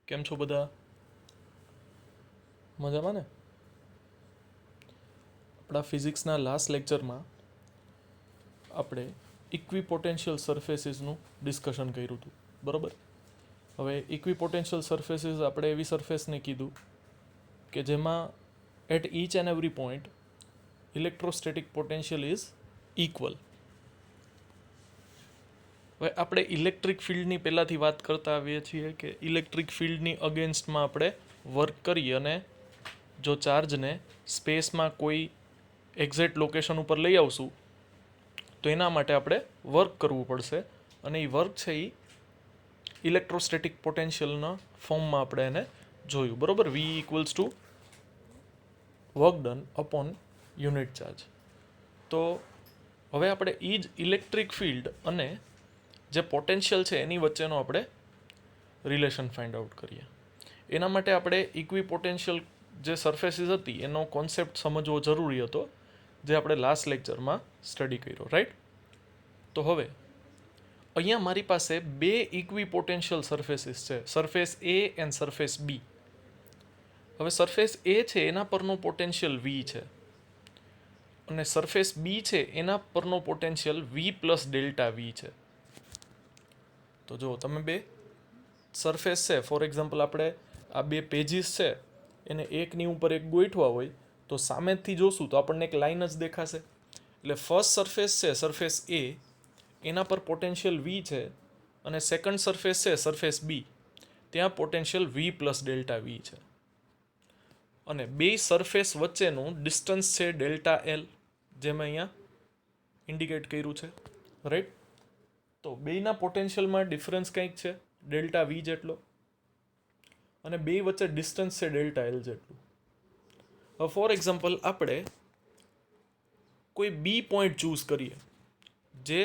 કેમ છો બધા? મજામાં ને? આપણા ફિઝિક્સના લાસ્ટ લેક્ચરમાં આપણે ઇક્વિપોટેન્શિયલ સરફેસીસનું ડિસ્કશન કર્યું હતું, બરાબર? હવે ઇક્વિપોટેન્શિયલ સરફેસીસ આપણે એવી સરફેસને કીધું કે જેમાં at each and every point electrostatic potential is equal. હવે આપણે ઇલેક્ટ્રિક ફિલ્ડની પહેલાંથી વાત કરતા આવીએ છીએ કે ઇલેક્ટ્રિક ફિલ્ડની અગેન્સ્ટમાં આપણે વર્ક કરીએ અને જો ચાર્જને સ્પેસમાં કોઈ એક્ઝેક્ટ લોકેશન ઉપર લઈ આવશું તો એના માટે આપણે વર્ક કરવું પડશે અને એ વર્ક છે એ ઇલેક્ટ્રોસ્ટેટિક પોટેન્શિયલના ફોર્મમાં આપણે એને જોયું, બરાબર? V equals to work done upon unit charge. તો હવે આપણે એ જ ઇલેક્ટ્રિક ફિલ્ડ અને જે પોટેન્શિયલ છે એની વચ્ચેનો આપણે રિલેશન ફાઇન્ડ આઉટ કરીએ. એના માટે આપણે ઇક્વિપોટેન્શિયલ જે સરફેસીસ હતી એનો કોન્સેપ્ટ સમજવો જરૂરી હતો, જે આપણે લાસ્ટ લેક્ચરમાં સ્ટડી કર્યો, રાઈટ? તો હવે અહીંયા મારી પાસે બે ઇક્વિપોટેન્શિયલ સરફેસીસ છે, સરફેસ એ એન્ડ સરફેસ બી. હવે સરફેસ એ છે એના પરનો પોટેન્શિયલ વી છે અને સરફેસ બી છે એના પરનો પોટેન્શિયલ વી પ્લસ ડેલ્ટા વી છે. તો જો તમે બે સરફેસ છે, ફોર એક્ઝામ્પલ આપણે આ બે પેજીસ છે એને એકની ઉપર એક ગોઠવા હોય તો સામેથી જોશું તો આપણને એક લાઈન જ દેખાશે. એટલે ફર્સ્ટ સરફેસ છે સરફેસ એ, એના પર પોટેન્શિયલ વી છે અને સેકન્ડ સરફેસ છે સરફેસ બી, ત્યાં પોટેન્શિયલ વી પ્લસ ડેલ્ટા વી છે. અને બે સરફેસ વચ્ચેનું ડિસ્ટન્સ છે ડેલ્ટા એલ, જે મેં અહીંયા ઇન્ડિકેટ કર્યું છે, રાઈટ? તો બેના પોટેન્શિયલમાં ડિફરન્સ કંઈક છે ડેલ્ટા વી જેટલો અને બે વચ્ચે ડિસ્ટન્સ છે ડેલ્ટા એલ જેટલું. હવે ફોર એક્ઝામ્પલ આપણે કોઈ બી પોઈન્ટ ચૂઝ કરીએ જે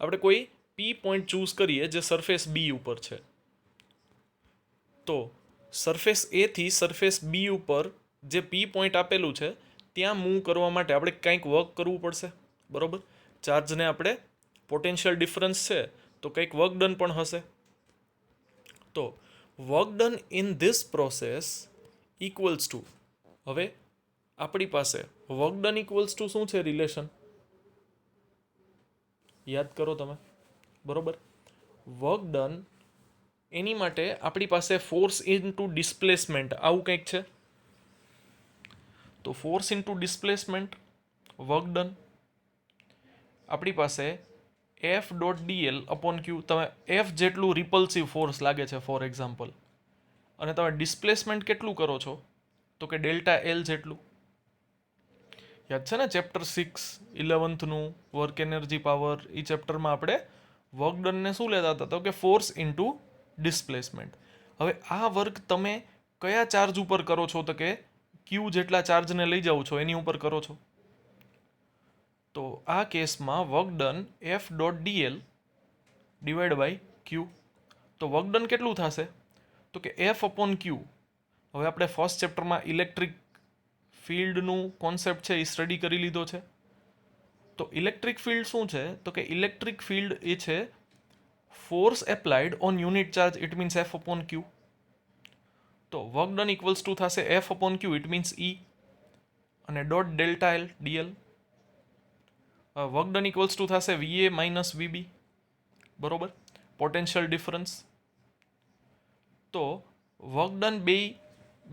આપણે કોઈ પી પોઈન્ટ ચૂઝ કરીએ જે સરફેસ બી ઉપર છે. તો સરફેસ એથી સરફેસ બી ઉપર જે પી પોઈન્ટ આપેલું છે ત્યાં મૂવ કરવા માટે આપણે કંઈક વર્ક કરવું પડશે, બરાબર? ચાર્જને આપણે પોટેન્શિયલ ડિફરન્સ છે તો કંઈક વર્ક ડન પણ હશે. તો work done in this process equals to, હવે આપણી પાસે વર્ક ડન ઇક્વલ્સ ટુ શું છે રિલેશન? યાદ કરો તમે, બરોબર? વર્ક ડન એની માટે આપણી પાસે ફોર્સ ઇન્ટુ ડિસ્પ્લેસમેન્ટ આવું કંઈક છે. તો force into displacement work done આપણી પાસે એફ ડોટ ડીએલ અપોન ક્યુ. તમે એફ જેટલું રિપલ્સિવ ફોર્સ લાગે છે ફોર એક્ઝામ્પલ, અને તમે ડિસ્પ્લેસમેન્ટ કેટલું કરો છો તો કે ડેલ્ટા એલ જેટલું. યાદ છે ને ચેપ્ટર 6 11નું વર્ક એનર્જી પાવર, એ ચેપ્ટરમાં આપણે વર્ક ડનને શું લેતા હતા તો કે ફોર્સ ઇન્ટુ ડિસ્પ્લેસમેન્ટ. હવે આ વર્ક તમે કયા ચાર્જ ઉપર કરો છો તો કે ક્યુ જેટલા ચાર્જને લઈ જાઓ છો એની ઉપર કરો છો. તો આ કેસમાં work done F dot dl divide by q. તો વર્ક ડન કેટલું થશે તો કે એફ અપોન ક્યુ. હવે આપણે ફર્સ્ટ ચેપ્ટરમાં ઇલેક્ટ્રિક ફિલ્ડનું કોન્સેપ્ટ છે એ સ્ટડી કરી લીધો છે. તો ઇલેક્ટ્રિક ફિલ્ડ શું છે તો કે ઇલેક્ટ્રિક ફિલ્ડ એ છે force applied on unit charge, it means f upon q. તો વર્ક ડન ઇક્વલ્સ ટુ થશે f upon q, it means e, અને dot delta l d l. Work done equals to થશે વીએ માઇનસ વીબી, બરોબર? Potential difference. તો work done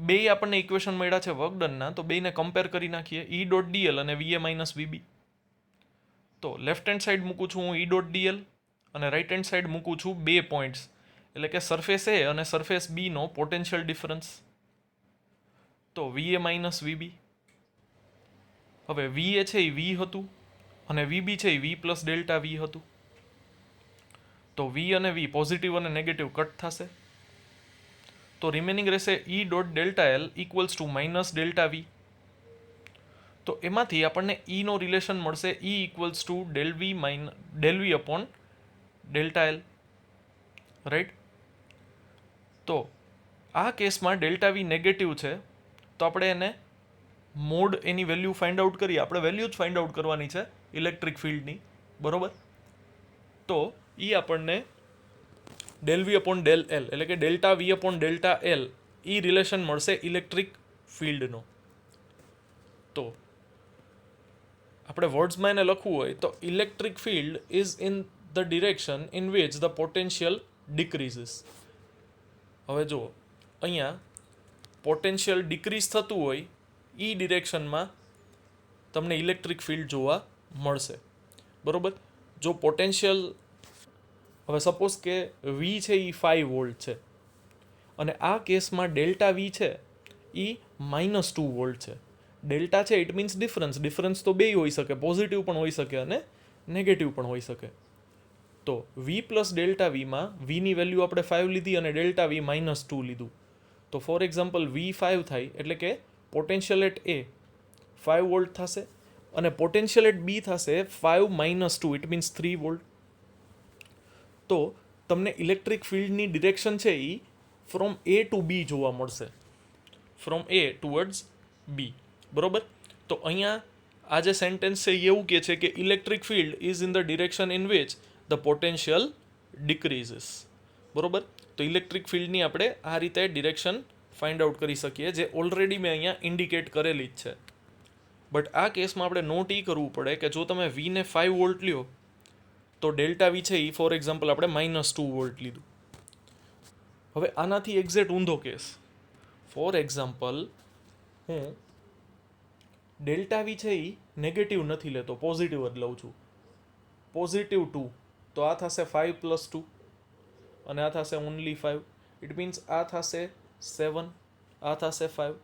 બે આપણને equation મળ્યા છે વર્ક ડનના, તો બેને કમ્પેર કરી નાખીએ, ઈ ડોટ ડીએલ અને વીએ માઇનસ વીબી. તો લેફ્ટ હેન્ડ સાઈડ મૂકું છું હું ઈ ડોટ ડીએલ અને રાઈટ હેન્ડ સાઈડ મૂકું છું બે પોઈન્ટ્સ, એટલે કે સરફેસ એ અને સરફેસ બીનો પોટેન્શિયલ ડિફરન્સ. તો વીએ માઇનસ વીબી. હવે વીએ છે એ વી હતું અને વીબી છે એ વી પ્લસ ડેલ્ટા વી હતું. તો વી અને વી પોઝિટિવ અને નેગેટિવ કટ થશે. તો રિમેનિંગ રહેશે e dot delta l equals to minus delta v. તો એમાંથી આપણને ઈનો રિલેશન મળશે e equals to del v upon delta l, right? તો આ કેસમાં ડેલ્ટા વી નેગેટિવ છે તો આપણે એને મોડ એની વેલ્યુ ફાઇન્ડ આઉટ કરીએ. આપણે વેલ્યુ જ ફાઇન્ડ આઉટ કરવાની છે ઇલેક્ટ્રિક ફિલ્ડની, બરોબર? તો એ આપણને del v upon del l એટલે કે delta v upon delta l એ રિલેશન મળશે ઇલેક્ટ્રિક ફિલ્ડનો. તો આપણે વર્ડ્સમાં એને લખવું હોય તો electric field is in the direction in which the potential decreases. હવે જુઓ અહીંયા પોટેન્શિયલ ડિક્રીઝ થતું હોય એ ડિરેક્શનમાં તમને ઇલેક્ટ્રિક ફિલ્ડ જોવા મળશે. બરોબર. જો પોટેન્શિયલ હવે સપોઝ કે વી છે એ 5 વોલ્ટ છે અને આ કેસમાં ડેલ્ટા વી છે એ -2 વોલ્ટ છે. ડેલ્ટા છે ઇટ મીન્સ ડિફરન્સ તો બેય હોઈ શકે, પોઝિટિવ પણ હોઈ શકે અને નેગેટિવ પણ હોઈ શકે. તો વી પ્લસ ડેલ્ટા વીમાં વીની વેલ્યુ આપણે 5 લીધી અને ડેલ્ટા વી -2 લીધું. તો ફોર એક્ઝામ્પલ વી 5 થાય એટલે કે પોટેન્શિયલ એટ એ 5 વોલ્ટ થશે અને પોટેન્શિયલ એટ બી થશે 5 - 2 ઇટ મીન્સ 3 વોલ્ટ. તો તમને ઇલેક્ટ્રિક ફિલ્ડની ડિરેક્શન છે એ ફ્રોમ એ ટુ બી જોવા મળશે, ફ્રોમ એ ટુવર્ડ્સ બી. બરોબર. તો અહીંયા આ જે સેન્ટેન્સ છે એ એવું કહે છે કે electric field is in the direction in which the potential decreases. બરોબર. તો ઇલેક્ટ્રિક ફિલ્ડની આપણે આ રીતે ડિરેક્શન ફાઇન્ડ આઉટ કરી શકીએ, જે ઓલરેડી મેં અહીંયા ઇન્ડિકેટ કરેલી જ છે. બટ આ કેસમાં આપણે નોટ એ કરવું પડે કે જો તમે વીને 5 વોલ્ટ લ્યો તો ડેલ્ટા વી છે એ ફોર એક્ઝામ્પલ આપણે -2 વોલ્ટ લીધું. હવે આનાથી એક્ઝેક્ટ ઊંધો કેસ, ફોર એક્ઝામ્પલ હું ડેલ્ટા વી છે એ નેગેટિવ નથી લેતો, પોઝિટિવ જ લઉં છું, +2. તો આ થશે 5 + 2 અને આ થશે ઓનલી 5. ઇટ મીન્સ આ થશે 7, આ થશે 5.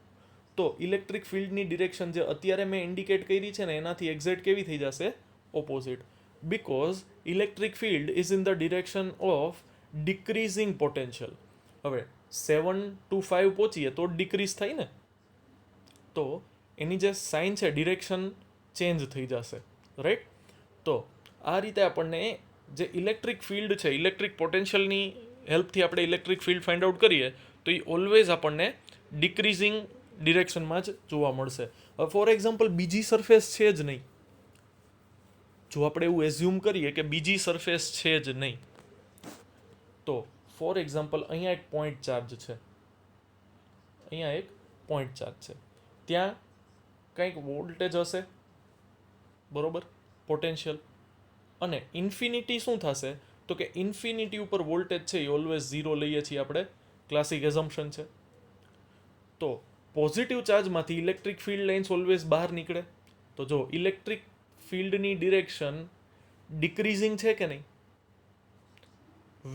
તો ઇલેક્ટ્રિક ફિલ્ડની ડિરેક્શન જે અત્યારે મેં ઇન્ડિકેટ કરી છે ને એનાથી એક્ઝેક્ટ કેવી થઈ જશે? Opposite. Because electric field is in the direction of decreasing potential. હવે 7 to 5 પહોંચીએ તો ડિક્રીઝ થાય ને, તો એની જે સાઇન છે ડિરેક્શન ચેન્જ થઈ જશે, રાઈટ. તો આ રીતે આપણને જે ઇલેક્ટ્રિક ફિલ્ડ છે, ઇલેક્ટ્રિક પોટેન્શિયલની હેલ્પથી આપણે ઇલેક્ટ્રિક ફિલ્ડ ફાઇન્ડ આઉટ કરીએ તો એ ઓલવેઝ આપણને ડિક્રીઝિંગ ડિરેક્શનમાં જ જોવા મળશે. હવે ફોર એક્ઝામ્પલ બીજી સરફેસ છે જ નહીં, જો આપણે એવું એઝ્યુમ કરીએ કે બીજી સરફેસ છે જ નહીં, તો ફોર એક્ઝામ્પલ અહીંયા એક પોઈન્ટ ચાર્જ છે, અહીંયા એક પોઈન્ટ ચાર્જ છે, ત્યાં કંઈક વોલ્ટેજ હશે, બરોબર, પોટેન્શિયલ. અને ઇન્ફિનિટી શું થશે? તો કે ઇન્ફિનિટી ઉપર વોલ્ટેજ છે એ ઓલવેઝ 0 લઈએ છીએ આપણે, ક્લાસિક એઝમ્પશન છે. તો પોઝિટિવ ચાર્જમાંથી ઇલેક્ટ્રિક ફિલ્ડ લાઇન્સ ઓલવેઝ બહાર નીકળે. તો જો ઇલેક્ટ્રિક ફિલ્ડની ડિરેક્શન ડિક્રીઝિંગ છે કે નહીં,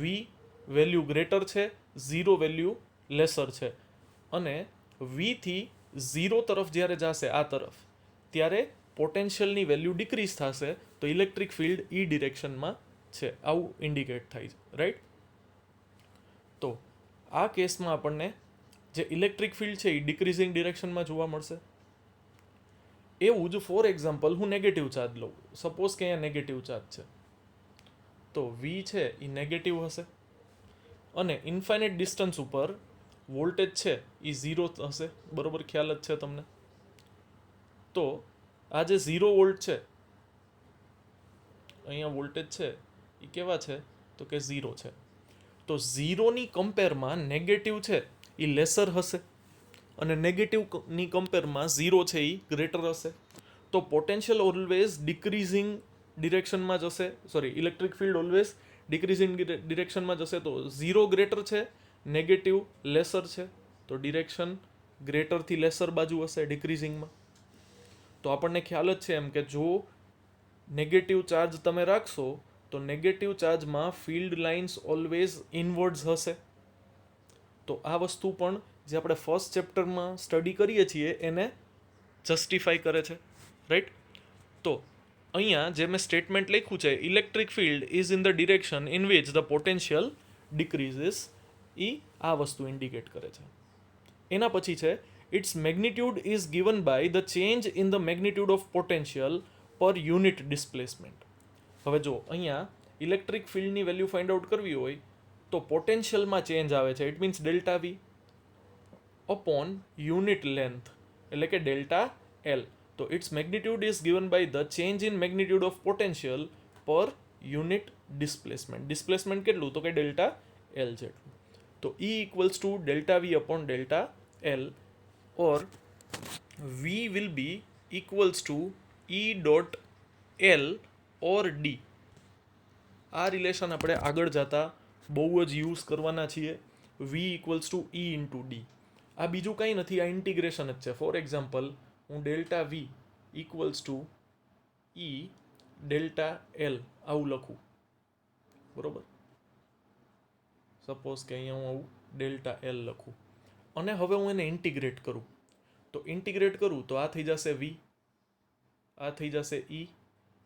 વી વેલ્યુ ગ્રેટર છે, 0 વેલ્યુ લેસર છે, અને વીથી 0 તરફ જ્યારે જશે આ તરફ ત્યારે પોટેન્શિયલની વેલ્યુ ડિક્રીઝ થશે, તો ઇલેક્ટ્રિક ફિલ્ડ ઈ ડિરેક્શનમાં છે, આવું ઇન્ડિકેટ થાય છે, રાઈટ. તો આ કેસમાં આપણને જે ઇલેક્ટ્રિક ફિલ્ડ છે એ ડિક્રીઝિંગ ડિરેક્શનમાં જોવા મળશે. એવું જ ફોર એક્ઝામ્પલ હું નેગેટિવ ચાર્જ લઉં, સપોઝ કે અહીંયા નેગેટિવ ચાર્જ છે, તો વી છે એ નેગેટિવ હશે અને ઇન્ફાઇનાઇટ ડિસ્ટન્સ ઉપર વોલ્ટેજ છે એ 0 હશે, બરોબર, ખ્યાલ જ છે તમને. તો આ જે 0 વોલ્ટ છે, અહીંયા વોલ્ટેજ છે એ કેવા છે? તો કે 0 છે. તો 0ની કમ્પેરમાં નેગેટિવ છે એ લેસર હશે અને નેગેટિવની કમ્પેરમાં 0 છે એ ગ્રેટર હશે. તો પોટેન્શિયલ ઓલવેઝ ડિક્રીઝિંગ ડિરેક્શનમાં જશે, સોરી, ઇલેક્ટ્રિક ફિલ્ડ ઓલવેઝ ડિક્રીઝિંગ ડિરેક્શનમાં જશે. તો 0 ગ્રેટર છે, નેગેટિવ લેસર છે, તો ડિરેક્શન ગ્રેટરથી લેસર બાજુ હશે ડિક્રીઝિંગમાં. તો આપણને ખ્યાલ જ છે એમ કે જો નેગેટિવ ચાર્જ તમે રાખશો તો નેગેટિવ ચાર્જમાં ફિલ્ડ લાઇન્સ ઓલવેઝ ઇનવર્ડ્સ હશે. તો આ વસ્તુ પણ જે આપણે ફર્સ્ટ ચેપ્ટરમાં સ્ટડી કરીએ છીએ એને જસ્ટિફાઈ કરે છે, રાઈટ. તો અહીંયા જે મેં સ્ટેટમેન્ટ લખ્યું છે, electric field is in the direction in which the potential decreases, એ આ વસ્તુ ઇન્ડિકેટ કરે છે. એના પછી છે its magnitude is given by the change in the magnitude of potential per unit displacement. હવે જો અહીંયા ઇલેક્ટ્રિક ફિલ્ડની વેલ્યુ ફાઇન્ડ આઉટ કરવી હોય તો પોટેન્શિયલમાં ચેન્જ આવે છે, it means delta v upon unit length એટલે કે ડેલ્ટા એલ. તો its magnitude is given by the change in magnitude of potential per unit displacement. Displacement કેટલું? તો કે ડેલ્ટા એલ જેટલું. તો E equals to delta v upon delta l, or v will be equals to E dot l or d. આ relation આપણે આગળ જતા બહુ જ યુઝ કરવાના છીએ. V equals to E into d. આ બીજું કંઈ નથી, આ ઇન્ટિગ્રેશન જ છે. ફોર એક્ઝામ્પલ, હું delta v equals to E delta l આવું લખું, બરોબર. સપોઝ કે અહીંયા હું આવું ડેલ્ટા એલ લખું, અને હવે હું એને ઇન્ટિગ્રેટ કરું. તો ઇન્ટિગ્રેટ કરું તો આ થઈ જશે વી, આ થઈ જશે E,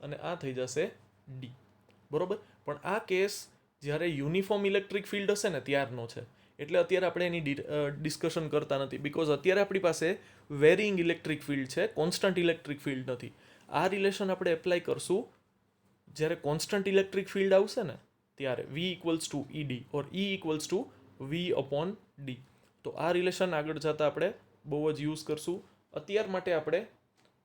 અને આ થઈ જશે ડી, બરોબર. પણ આ કેસ જ્યારે યુનિફોર્મ ઇલેક્ટ્રિક ફિલ્ડ હશે ને ત્યારનો છે, એટલે અત્યારે આપણે એની ડિસ્કશન કરતા નથી, બિકોઝ અત્યારે આપણી પાસે વેરિંગ ઇલેક્ટ્રિક ફિલ્ડ છે, કોન્સ્ટન્ટ ઇલેક્ટ્રિક ફિલ્ડ નથી. આ રિલેશન આપણે એપ્લાય કરશું જ્યારે કોન્સ્ટન્ટ ઇલેક્ટ્રિક ફિલ્ડ આવશે ને ત્યારે, v equals to e d or e equals to v upon d. તો આ રિલેશન આગળ જતાં આપણે બહુ જ યુઝ કરશું. અત્યાર માટે આપણે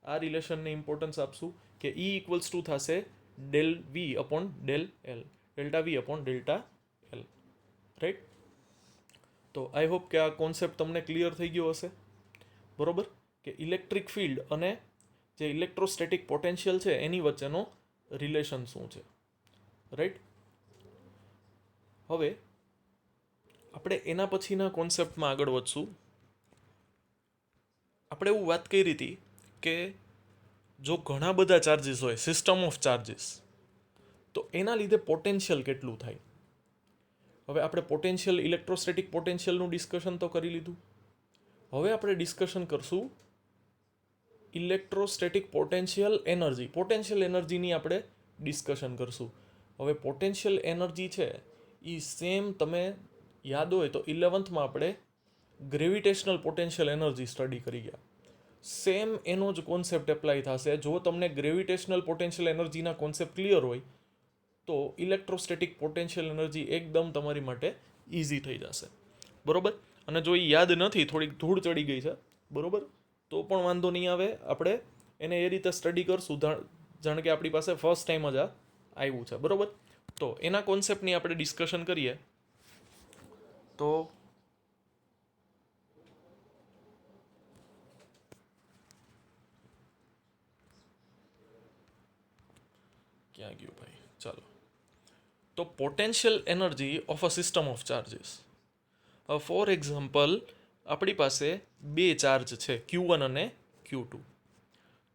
આ રિલેશનને ઇમ્પોર્ટન્સ આપશું કે ઈ ઇક્વલ્સ ટુ થશે del v upon del l, delta v upon delta l, right. તો આઈ હોપ કે આ કોન્સેપ્ટ તમને ક્લિયર થઈ ગયો હશે, બરોબર. કે ઇલેક્ટ્રિક ફિલ્ડ અને જે ઇલેક્ટ્રોસ્ટેટિક પોટેન્શિયલ છે એની વચ્ચેનો રિલેશન શું છે, રાઈટ. હવે આપણે એના પછીના કોન્સેપ્ટમાં આગળ વધશું. આપણે એવું વાત કરી હતી કે જો ઘણા બધા ચાર્જીસ હોય, સિસ્ટમ ઓફ ચાર્જીસ, તો એના લીધે પોટેન્શિયલ કેટલું થાય. હવે આપણે પોટેન્શિયલ, ઇલેક્ટ્રોસ્ટેટિક પોટેન્શિયલનું ડિસ્કશન તો કરી લીધું. હવે આપણે ડિસ્કશન કરશું ઇલેક્ટ્રોસ્ટેટિક પોટેન્શિયલ એનર્જી. પોટેન્શિયલ એનર્જીની આપણે ડિસ્કશન કરશું. હવે પોટેન્શિયલ એનર્જી છે એ સેમ, તમે યાદ હોય તો 11th આપણે ગ્રેવિટેશનલ પોટેન્શિયલ એનર્જી સ્ટડી કરી ગયા. સેમ એનો જ કોન્સેપ્ટ એપ્લાય થશે. જો તમને ગ્રેવિટેશનલ પોટેન્શિયલ એનર્જીના કોન્સેપ્ટ ક્લિયર હોય તો ઇલેક્ટ્રોસ્ટેટિક પોટેન્શિયલ એનર્જી એકદમ તમારી માટે ઇઝી થઈ જશે, બરોબર. અને જો એ યાદ નથી, થોડીક ધૂળ ચડી ગઈ છે, બરોબર, તો પણ વાંધો નહીં આવે. આપણે એને એ રીતે સ્ટડી કરશું જાણે કે આપણી પાસે ફર્સ્ટ ટાઈમ જ આ આવ્યું છે, બરોબર. તો એના કોન્સેપ્ટની આપણે ડિસ્કશન કરીએ. તો ક્યાં ગયું ભાઈ, ચાલો. તો potential energy of a system of charges. For example, આપણી પાસે બે ચાર્જ છે, Q1 અને Q2.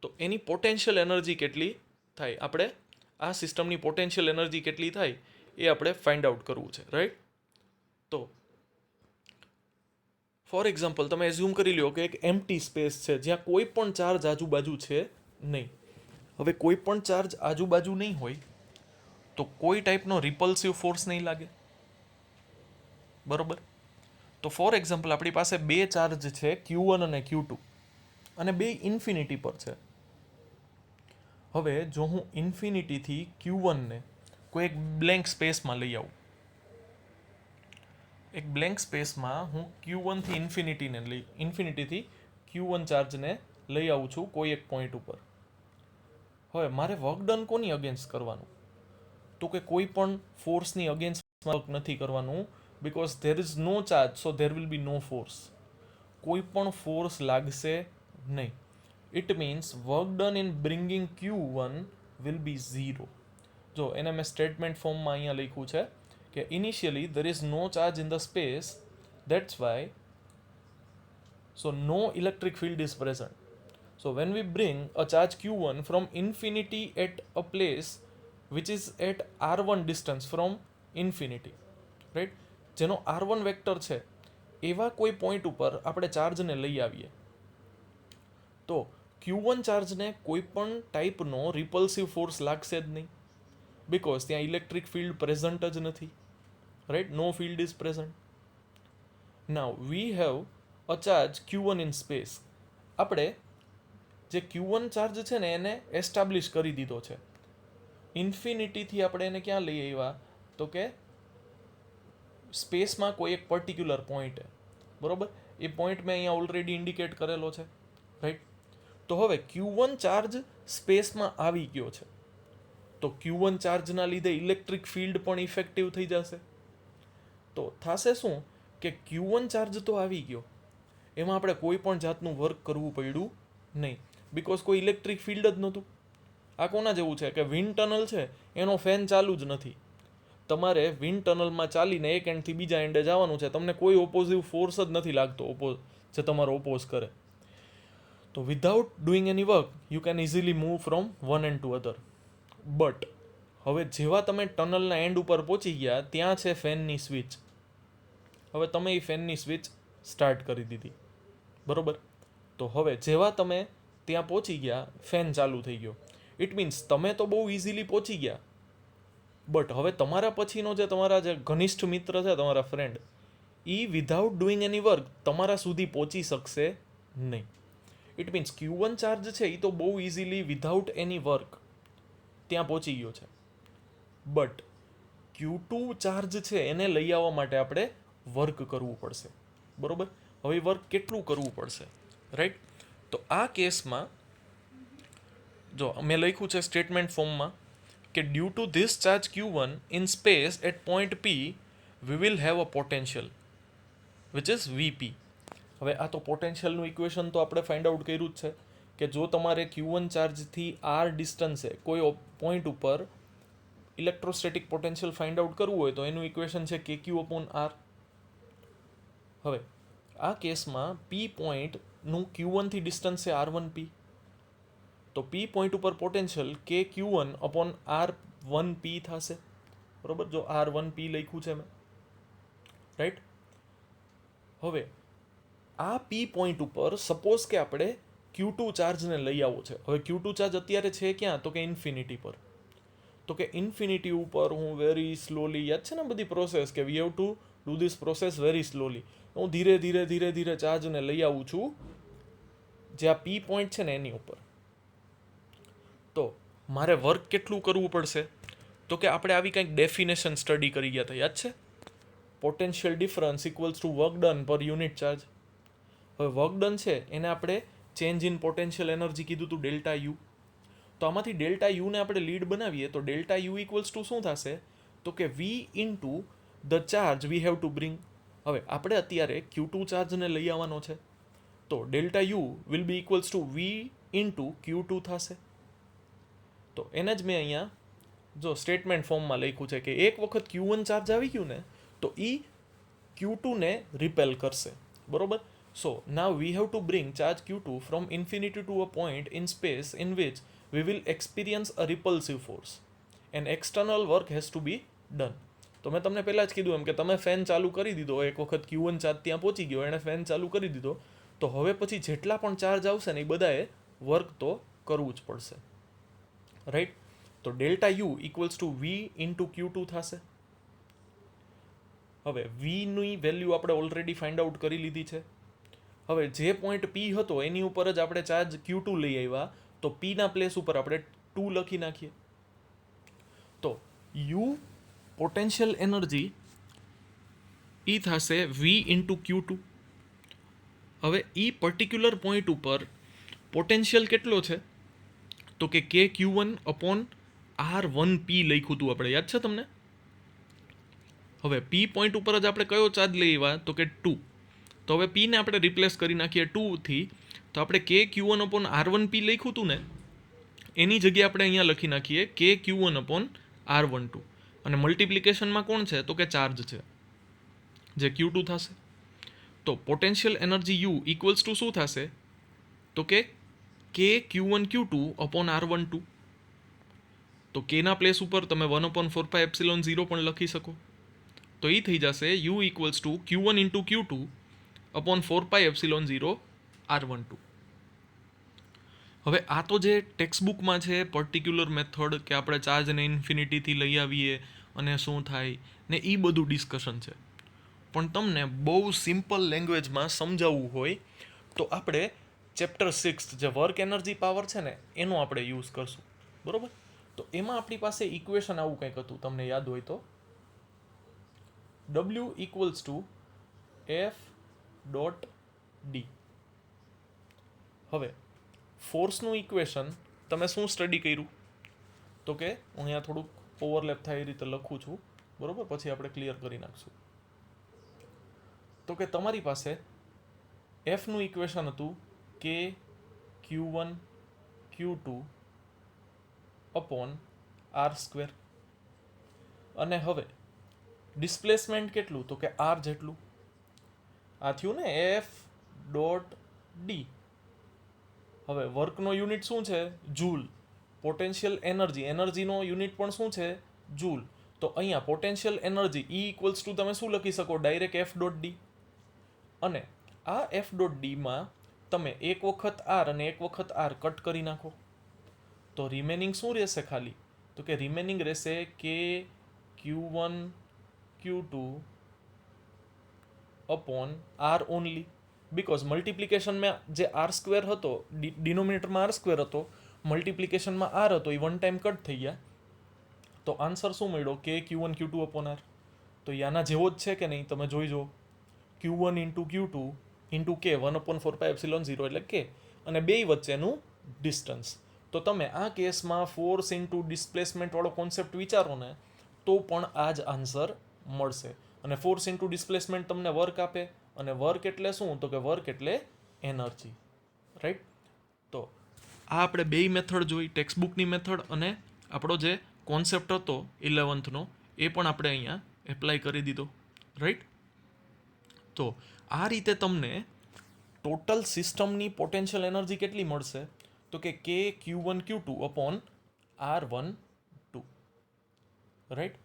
તો એની પોટેન્શિયલ એનર્જી કેટલી થાય, આપણે આ સિસ્ટમની પોટેન્શિયલ એનર્જી કેટલી થાય એ આપણે ફાઇન્ડ આઉટ કરવું છે, રાઈટ. તો ફોર એક્ઝામ્પલ, તમે એઝ્યુમ કરી લો કે એક એમ્પ્ટી સ્પેસ છે જ્યાં કોઈ પણ ચાર્જ આજુબાજુ છે નહીં. હવે કોઈ પણ ચાર્જ આજુબાજુ નહીં હોય તો કોઈ ટાઈપનો રિપલ્સિવ ફોર્સ નહીં લાગે, બરોબર. તો ફોર એક્ઝામ્પલ, આપણી પાસે બે ચાર્જ છે Q1 અને Q2, અને બે ઇન્ફિનિટી પર છે. હવે જો હું ઇન્ફિનિટીથી Q1ને કોઈ એક બ્લેન્ક સ્પેસમાં લઈ આવું, એક બ્લેન્ક સ્પેસમાં હું Q1થી ઇન્ફિનિટીથી Q1 ચાર્જને લઈ આવું છું કોઈ એક પોઈન્ટ ઉપર. હવે મારે વર્ક ડન કોની અગેન્સ્ટ કરવાનું, તો કે કોઈ પણ ફોર્સની અગેન્સ્ટ વર્ક નથી કરવાનું, because there is no charge, so there will be no force. કોઈ પણ ફોર્સ લાગશે નહીં. It means work done in bringing Q1 will be zero. જો એને મેં સ્ટેટમેન્ટ ફોર્મમાં અહીંયા લખ્યું છે કે initially there is no charge in the space, that's why, so no electric field is present. So when we bring a charge Q1 from infinity at a place which is at r1 distance from infinity, right, જેનો r1 vector છે એવા કોઈ point ઉપર આપણે ચાર્જને લઈ આવીએ તો Q1 ચાર્જને કોઈ પણ ટાઈપનો રિપલ્સિવ ફોર્સ લાગશે જ નહીં, બિકોઝ ત્યાં ઇલેક્ટ્રિક ફિલ્ડ પ્રેઝન્ટ જ નથી, right, no field is present. Now we have a charge Q1 in space. આપણે જે Q1 ચાર્જ છે ને એને એસ્ટાબ્લિશ કરી દીધો છે. ઇન્ફિનિટીથી આપણે એને ક્યાં લઈ આવ્યા, તો કે સ્પેસમાં કોઈ એક પર્ટિક્યુલર પોઈન્ટ, બરોબર. એ પોઈન્ટ મેં અહીંયા ઓલરેડી ઇન્ડિકેટ કરેલો છે, રાઈટ. તો હવે Q1 ચાર્જ સ્પેસમાં આવી ગયો છે, તો Q1 ચાર્જના લીધે ઇલેક્ટ્રિક ફિલ્ડ પણ ઇફેક્ટિવ થઈ જશે. તો થશે શું કે Q1 ચાર્જ તો આવી ગયો, એમાં આપણે કોઈ પણ જાતનું વર્ક કરવું પડ્યું નહીં, બિકોઝ કોઈ ઇલેક્ટ્રિક ફિલ્ડ જ નહોતું. આ કોના જેવું છે કે વિન્ડ ટનલ છે, એનો ફેન ચાલુ જ નથી. તમારે વિન્ડ ટનલમાં ચાલીને એક એન્ડથી બીજા એન્ડે જવાનું છે, તમને કોઈ ઓપોઝિવ ફોર્સ જ નથી લાગતો જે તમારો ઓપોઝ કરે. તો without doing any work you can easily move from one and to other. But હવે જેવા તમે ટનલના એન્ડ ઉપર પહોંચી ગયા, ત્યાં છે ફેનની સ્વિચ. હવે તમે એ ફેનની સ્વિચ સ્ટાર્ટ કરી દીધી, બરોબર. તો હવે જેવા તમે ત્યાં પહોંચી ગયા, ફેન ચાલુ થઈ ગયો. ઇટ મીન્સ તમે તો બહુ ઇઝીલી પહોંચી ગયા, બટ હવે તમારા પછીનો તમારા જે ઘનિષ્ઠ મિત્ર છે, તમારા ફ્રેન્ડ, એ વિધાઉટ ડુઈંગ એની વર્ક તમારા સુધી પહોંચી શકશે નહીં. ઇટ મીન્સ Q1 ચાર્જ છે એ તો બહુ ઇઝીલી વિધાઉટ એની વર્ક ત્યાં પહોંચી ગયો છે, બટ Q2 ચાર્જ છે એને લઈ આવવા માટે આપણે વર્ક કરવું પડશે, બરોબર. હવે વર્ક કેટલું કરવું પડશે, રાઈટ. તો આ કેસમાં જો મેં લખ્યું છે સ્ટેટમેન્ટ ફોર્મમાં કે due to this charge Q1 in space at point P we will have a potential which is VP. હવે આ તો પોટેન્શિયલનું ઇક્વેશન તો આપણે ફાઇન્ડ આઉટ કર્યું જ છે કે જો તમારે Q1 ચાર્જથી R ડિસ્ટન્સે કોઈ પોઈન્ટ ઉપર ઇલેક્ટ્રોસ્ટેટિક પોટેન્શિયલ ફાઇન્ડ આઉટ કરવું હોય તો એનું ઇક્વેશન છે KQ/R. હવે આ કેસમાં P પોઈન્ટનું Q1 થી ડિસ્ટન્સ છે R1P. તો P પોઈન્ટ ઉપર પોટેન્શિયલ KQ1/R1P થશે, બરોબર. જો R1P લખ્યું છે મેં, રાઈટ. હવે આ P પોઈન્ટ ઉપર સપોઝ કે આપણે Q2 ચાર્જને લઈ આવવો છે. હવે Q2 ચાર્જ અત્યારે છે ક્યાં, તો કે ઇન્ફિનિટી પર. તો કે ઇન્ફિનિટી ઉપર હું વેરી સ્લોલી, યાદ છે ને બધી પ્રોસેસ કે વી have to do this process very slowly. હું ધીરે ધીરે ધીરે ધીરે ચાર્જને લઈ આવું છું જે આ P પોઈન્ટ છે ને એની ઉપર. તો મારે વર્ક કેટલું કરવું પડશે, તો કે આપણે આવી કંઈક ડેફિનેશન સ્ટડી કરી ગયા હતા, યાદ છે. Potential difference equals to work done પર યુનિટ ચાર્જ. હવે વર્ક ડન છે એને આપણે ચેન્જ ઇન પોટેન્શિયલ એનર્જી કીધું હતું ડેલ્ટા યુ. તો આમાંથી ડેલ્ટા યુને આપણે લીડ બનાવીએ તો ડેલ્ટા યુ ઇક્વલ્સ ટુ શું થશે, તો કે v into the charge we have to bring. હવે આપણે અત્યારે Q2 ચાર્જને લઈ આવવાનો છે, તો delta u will be equals to v into Q2 થશે. તો એને જ મેં અહીંયા જો સ્ટેટમેન્ટ ફોર્મમાં લખ્યું છે કે એક વખત Q1 ચાર્જ આવી ગયું ને તો એ Q2 ને રિપેલ કરશે, બરોબર. So now we have to bring charge Q2 from infinity to a point in space in which we will experience a repulsive force and external work has to be done. તો મેં તમને પહેલાં જ કીધું એમ કે તમે ફેન ચાલુ કરી દીધો, એક વખત Q1 ચાર્જ ત્યાં પહોંચી ગયો, એણે ફેન ચાલુ કરી દીધો, તો હવે પછી જેટલા પણ ચાર્જ આવશે ને એ બધાએ વર્ક તો કરવું જ પડશે, રાઈટ. તો delta u equals to v into Q2 થશે. હવે વીની વેલ્યુ આપણે ઓલરેડી ફાઇન્ડ આઉટ કરી લીધી છે. હવે જે પોઈન્ટ P હતો એની ઉપર જ આપણે ચાર્જ Q2 લઈ આવ્યા, તો P ના પ્લેસ ઉપર આપણે 2 લખી નાખીએ. તો U પોટેન્શિયલ એનર્જી એ થશે V ઇન્ટુ Q2. હવે એ પર્ટિક્યુલર પોઈન્ટ ઉપર પોટેન્શિયલ કેટલો છે, તો કે KQ1/R1P લખ્યું હતું આપણે, યાદ છે તમને. હવે P પોઈન્ટ ઉપર જ આપણે કયો ચાર્જ લઈ આવ્યા, તો કે 2. તો હવે P ને આપણે રિપ્લેસ કરી નાખીએ 2 થી, તો આપણે KQ1/R1P લખ્યું હતું ને એની જગ્યાએ આપણે અહીંયા લખી નાખીએ KQ1/R12. અને મલ્ટિપ્લિકેશનમાં કોણ છે, તો કે ચાર્જ છે જે Q2 થશે. તો potential energy U equals two શું થશે, તો કે KQ1Q2/R12. તો K ના પ્લેસ ઉપર તમે 1/4πε0 પણ લખી શકો. તો એ થઈ જશે U equals two Q1 into Q2/4πε0R12. હવે આ તો જે ટેક્સ્ટબુકમાં છે પર્ટિક્યુલર મેથડ કે આપણે ચાર્જને ઇન્ફિનિટીથી લઈ આવીએ અને શું થાય ને એ બધું ડિસ્કશન છે. પણ તમને બહુ સિમ્પલ લેંગ્વેજમાં સમજાવવું હોય તો આપણે ચેપ્ટર 6 જે વર્ક એનર્જી પાવર છે ને એનો આપણે યુઝ કરશું, બરોબર. તો એમાં આપણી પાસે ઇક્વેશન આવું કંઈક હતું, તમને યાદ હોય તો W ઇક્વલ્સ ટુ F.D. હવે ફોર્સનું ઇક્વેશન તમે શું સ્ટડી કર્યું, તો કે હું અહીંયા થોડુંક ઓવરલેપ થાય એ રીતે લખું છું, બરોબર, પછી આપણે ક્લિયર કરી નાખશું. તો કે તમારી પાસે એફનું ઇક્વેશન હતું કે Q1 Q2 upon R square, અને હવે ડિસ્પ્લેસમેન્ટ કેટલું, તો કે આર જેટલું. આ થયું ને એફ ડોટ ડી. હવે વર્કનો યુનિટ શું છે, જૂલ. પોટેન્શિયલ એનર્જીનો યુનિટ પણ શું છે, જૂલ. તો અહીંયા potential energy E equals two તમે શું લખી શકો, ડાયરેક્ટ એફ ડોટ ડી. અને આ એફ ડોટ ડીમાં તમે એક વખત આર અને એક વખત આર કટ કરી નાખો, તો રિમેનિંગ શું રહેશે ખાલી, તો કે રિમેનિંગ રહેશે કે Q1 Q2 upon r only. Because મલ્ટિપ્લિકેશનમાં જે આર સ્ક્વેર હતો, ડિનોમિનેટરમાં આર સ્ક્વેર હતો, મલ્ટિપ્લિકેશનમાં આર હતો, એ વન ટાઈમ કટ થઈ ગયા. તો આન્સર શું મળ્યો, કે Q1 Q2 અપોન આર. તો આના જેવો જ છે કે નહીં, તમે જોઈ જો. Q1 ઇન્ટુ Q2 ઇન્ટુ કે 1/4πε0 એટલે કે, અને બે વચ્ચેનું ડિસ્ટન્સ. તો તમે આ કેસમાં ફોર્સ ઇન્ટુ ડિસ્પ્લેસમેન્ટ વાળો કોન્સેપ્ટ વિચારો ને, તો પણ આ જ આન્સર મળશે. અને ફોર્સ ઇન્ટુ ડિસ્પ્લેસમેન્ટ તમને વર્ક આપે, અને વર્ક એટલે શું, તો કે વર્ક એટલે એનર્જી. રાઈટ. તો આ આપણે બે મેથડ જોઈ, ટેક્સ્ટબુકની મેથડ અને આપણો જે કોન્સેપ્ટ હતો 11th એ પણ આપણે અહીંયા એપ્લાય કરી દીધો. રાઈટ. તો આ રીતે તમને ટોટલ સિસ્ટમની પોટેન્શિયલ એનર્જી કેટલી મળશે, તો કે Q1 Q2 upon R12. Right.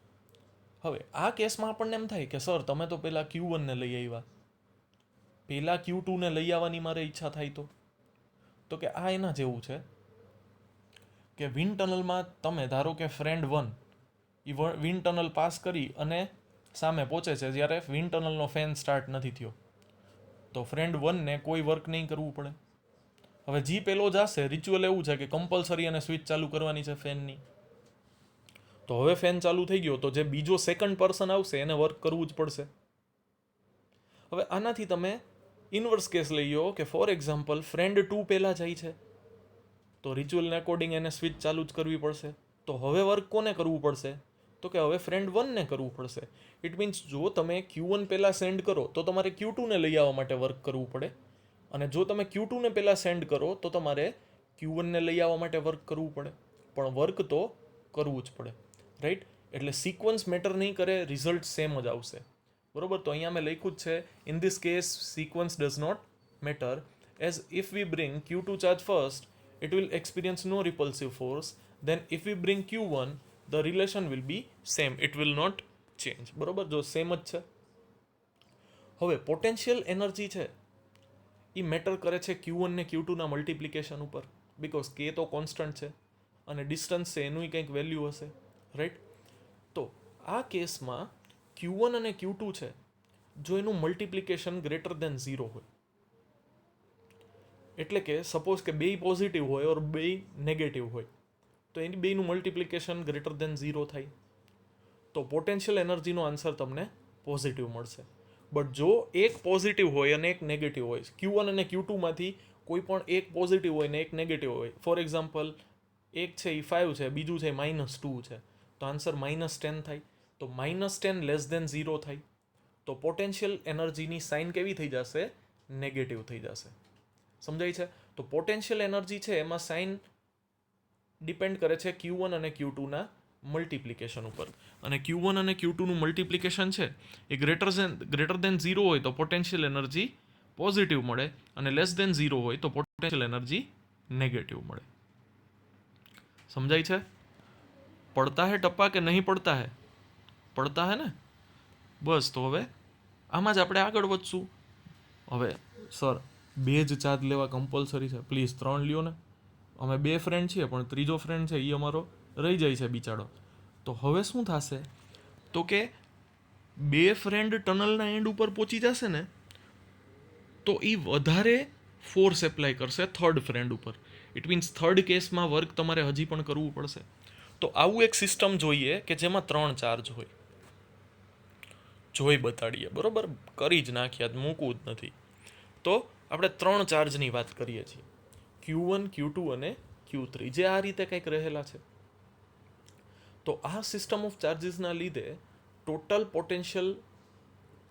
હવે આ કેસમાં આપણને એમ થાય કે સર તમે તો પહેલાં Q1 ને લઈ આવ્યા, પહેલાં Q2 ને લઈ આવવાની મારે ઈચ્છા થાય તો કે આ એના જેવું છે કે વિન્ડ ટનલમાં તમે ધારો કે ફ્રેન્ડ 1 એ વિન્ડ ટનલ પાસ કરી અને સામે પહોંચે છે જ્યારે વિન્ડ ટનલનો ફેન સ્ટાર્ટ નથી થયો, તો ફ્રેન્ડ 1ને કોઈ વર્ક નહીં કરવું પડે. હવે જી પેલો જશે, રિચ્યુઅલ એવું છે કે કમ્પલસરી અને સ્વિચ ચાલુ કરવાની છે ફેનની. તો હવે ફેન ચાલુ થઈ ગયો, તો જે બીજો સેકન્ડ પર્સન આવશે એને વર્ક કરવું જ પડશે. હવે આનાથી તમે ઇન્વર્સ કેસ લઈ લો કે ફોર એક્ઝામ્પલ ફ્રેન્ડ 2 પહેલાં જાય છે, તો રિચ્યુઅલને અકોર્ડિંગ એને સ્વિચ ચાલુ જ કરવી પડશે. તો હવે વર્ક કોને કરવું પડશે, તો કે હવે ફ્રેન્ડ 1ને કરવું પડશે. ઇટ મીન્સ જો તમે Q1 પહેલાં સેન્ડ કરો તો તમારે Q2ને લઈ આવવા માટે વર્ક કરવું પડે, અને જો તમે Q2ને પહેલાં સેન્ડ કરો તો તમારે Q1ને લઈ આવવા માટે વર્ક કરવું પડે, પણ વર્ક તો કરવું જ પડે. રાઈટ. એટલે સિક્વન્સ મેટર નહીં કરે, રિઝલ્ટ સેમ જ આવશે. બરોબર. તો અહીંયા મેં લખ્યું જ છે, in this case sequence does not matter, as if we bring Q2 charge first it will experience no repulsive force, then if we bring Q1 the relation will be same, it will not change. બરોબર. જો same જ છે. હવે potential energy છે એ matter કરે છે Q1 ને Q2 ના મલ્ટિપ્લિકેશન ઉપર, બીકોઝ કે તો કોન્સ્ટન્ટ છે અને ડિસ્ટન્સ છે એનું કંઈક વેલ્યુ હશે. રાઈટ. તો આ કેસમાં Q1 અને Q2 છે, જો એનું મલ્ટિપ્લિકેશન ગ્રેટર દેન 0 હોય, એટલે કે સપોઝ કે બે પોઝિટિવ હોય ઓર બે નેગેટિવ હોય, તો એની બેનું મલ્ટિપ્લિકેશન ગ્રેટર દેન 0 થાય, તો પોટેન્શિયલ એનર્જીનો આન્સર તમને પોઝિટિવ મળશે. બટ જો એક પોઝિટિવ હોય અને એક નેગેટિવ હોય, Q1 અને Q2માંથી કોઈ પણ એક પોઝિટિવ હોય ને એક નેગેટિવ હોય, ફોર એક્ઝામ્પલ એક છે એ 5 છે, બીજું છે -2 છે, તો આન્સર -10 થાય. તો -10 લેસ દેન 0 થાય, તો પોટેન્શિયલ એનર્જીની સાઇન કેવી થઈ જશે, નેગેટિવ થઈ જશે. સમજાય છે. તો પોટેન્શિયલ એનર્જી છે એમાં સાઇન ડિપેન્ડ કરે છે Q1 અને Q2ના મલ્ટિપ્લિકેશન ઉપર, અને Q1 અને Q2નું મલ્ટિપ્લિકેશન છે એ ગ્રેટર દેન 0 હોય તો પોટેન્શિયલ એનર્જી પોઝિટિવ મળે, અને લેસ દેન 0 હોય તો પોટેન્શિયલ એનર્જી નેગેટિવ મળે. સમજાય છે. પડતા હે ટપ્પા કે નહીં પડતા હે, પડતા હે ને. બસ. તો હવે આમાં જ આપણે આગળ વધશું. હવે સર 2 જ ચાર્જ લેવા કમ્પલસરી છે, પ્લીઝ 3 લ્યો ને. અમે 2 ફ્રેન્ડ છીએ પણ ત્રીજો ફ્રેન્ડ છે એ અમારો રહી જાય છે બિચારો. તો હવે શું થશે, તો કે 2 ફ્રેન્ડ ટનલના એન્ડ ઉપર પહોંચી જશે ને, તો એ વધારે ફોર્સ એપ્લાય કરશે થર્ડ ફ્રેન્ડ ઉપર. ઇટ મીન્સ થર્ડ કેસમાં વર્ક તમારે હજી પણ કરવું પડશે. તો આવું એક સિસ્ટમ જોઈએ કે જેમાં 3 ચાર્જ હોય. જોઈ બતાડીએ. બરોબર. કરી જ નાખ્યા, મૂકવું જ નથી. તો આપણે 3 ચાર્જની વાત કરીએ છીએ, Q1 Q2 અને Q3, જે આ રીતે કંઈક રહેલા છે. તો આ સિસ્ટમ ઓફ ચાર્જીસના લીધે ટોટલ પોટેન્શિયલ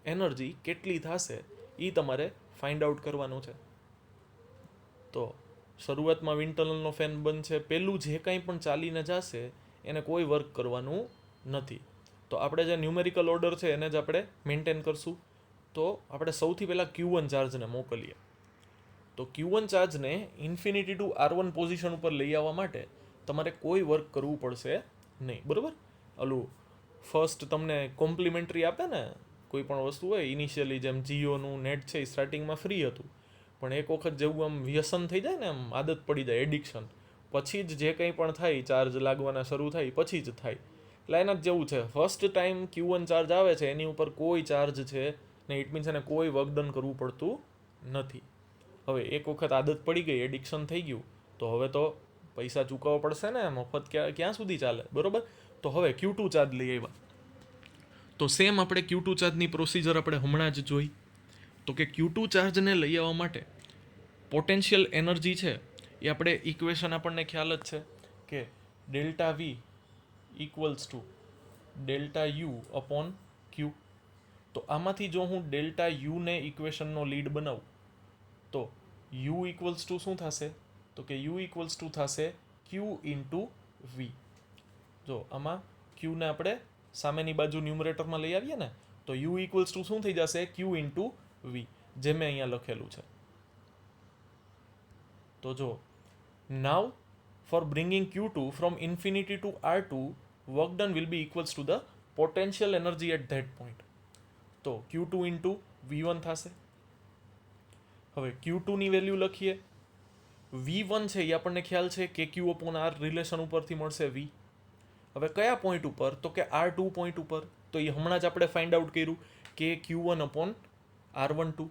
એનર્જી કેટલી થશે એ તમારે ફાઇન્ડ આઉટ કરવાનું છે. તો શરૂઆતમાં વિન્ડ ટનલનો ફેન બનશે, પહેલું જે કંઈ પણ ચાલીને જશે એને કોઈ વર્ક કરવાનું નથી. તો આપણે જે ન્યુમેરિકલ ઓર્ડર છે એને જ આપણે મેન્ટેન કરશું. તો આપણે સૌથી પહેલાં Q1 ચાર્જને મોકલીએ. તો Q1 ચાર્જને ઇન્ફિનિટી ટુ R1 પોઝિશન ઉપર લઈ આવવા માટે તમારે કોઈ વર્ક કરવું પડશે નહીં, બરાબર. ઓલું ફર્સ્ટ તમને કોમ્પ્લિમેન્ટરી આપે ને કોઈ પણ વસ્તુ હોય, ઇનિશિયલી જેમ જીઓનું નેટ છે એ સ્ટાર્ટિંગમાં ફ્રી હતું, પણ એક વખત જેવું આમ વ્યસન થઈ જાય ને, આમ આદત પડી જાય, એડિક્શન, પછી જ જે કંઈ પણ થાય ચાર્જ લાગવાના શરૂ થાય પછી જ થાય. એટલે એના જ જેવું છે, ફર્સ્ટ ટાઈમ Q1 ચાર્જ આવે છે એની ઉપર કોઈ ચાર્જ છે ને, ઇટ મીન્સ એને કોઈ વર્ક ડન કરવું પડતું નથી. હવે એક વખત આદત પડી ગઈ, એડિક્શન થઈ ગયું, તો હવે તો પૈસા ચૂકવવા પડશે ને, મફત ક્યાં સુધી ચાલે, બરોબર. તો હવે Q2 ચાર્જ લઈ આવ્યા. તો સેમ આપણે Q2 ચાર્જની પ્રોસિજર આપણે હમણાં જ જોઈ. તો કે Q2 ચાર્જને લઈ આવવા માટે પોટેન્શિયલ એનર્જી છે એ આપણે ઇક્વેશન આપણને ખ્યાલ જ છે કે delta v equals to delta u upon q. તો આમાંથી જો હું ડેલ્ટા યુને ઇક્વેશનનો લીડ બનાવું તો યુ ઇક્વલ્સ ટુ શું થશે? તો કે યુ ઇક્વલ્સ ટુ થશે ક્યુ ઇન્ટુ વી. જો આમાં ક્યુને આપણે સામેની બાજુ ન્યુમરેટરમાં લઈ આવીએ ને, તો યુ ઇક્વલ્સ ટુ શું થઈ જશે? ક્યુ ઇન્ટુ વી, જે મેં અહીંયા લખેલું છે. તો જો now for bringing Q2 from infinity to R2, work done will be equals to the potential energy at that point. તો Q2 ઇન્ટુ V1 થશે. હવે Q2 ની વેલ્યુ લખીએ. V1 છે એ આપણને ખ્યાલ છે કે Q અપોન R રિલેશન ઉપરથી મળશે V. હવે કયા પોઈન્ટ ઉપર? તો કે R2 પોઈન્ટ ઉપર. તો એ હમણાં જ આપણે ફાઇન્ડ આઉટ કર્યું કે Q1 અપોન R12.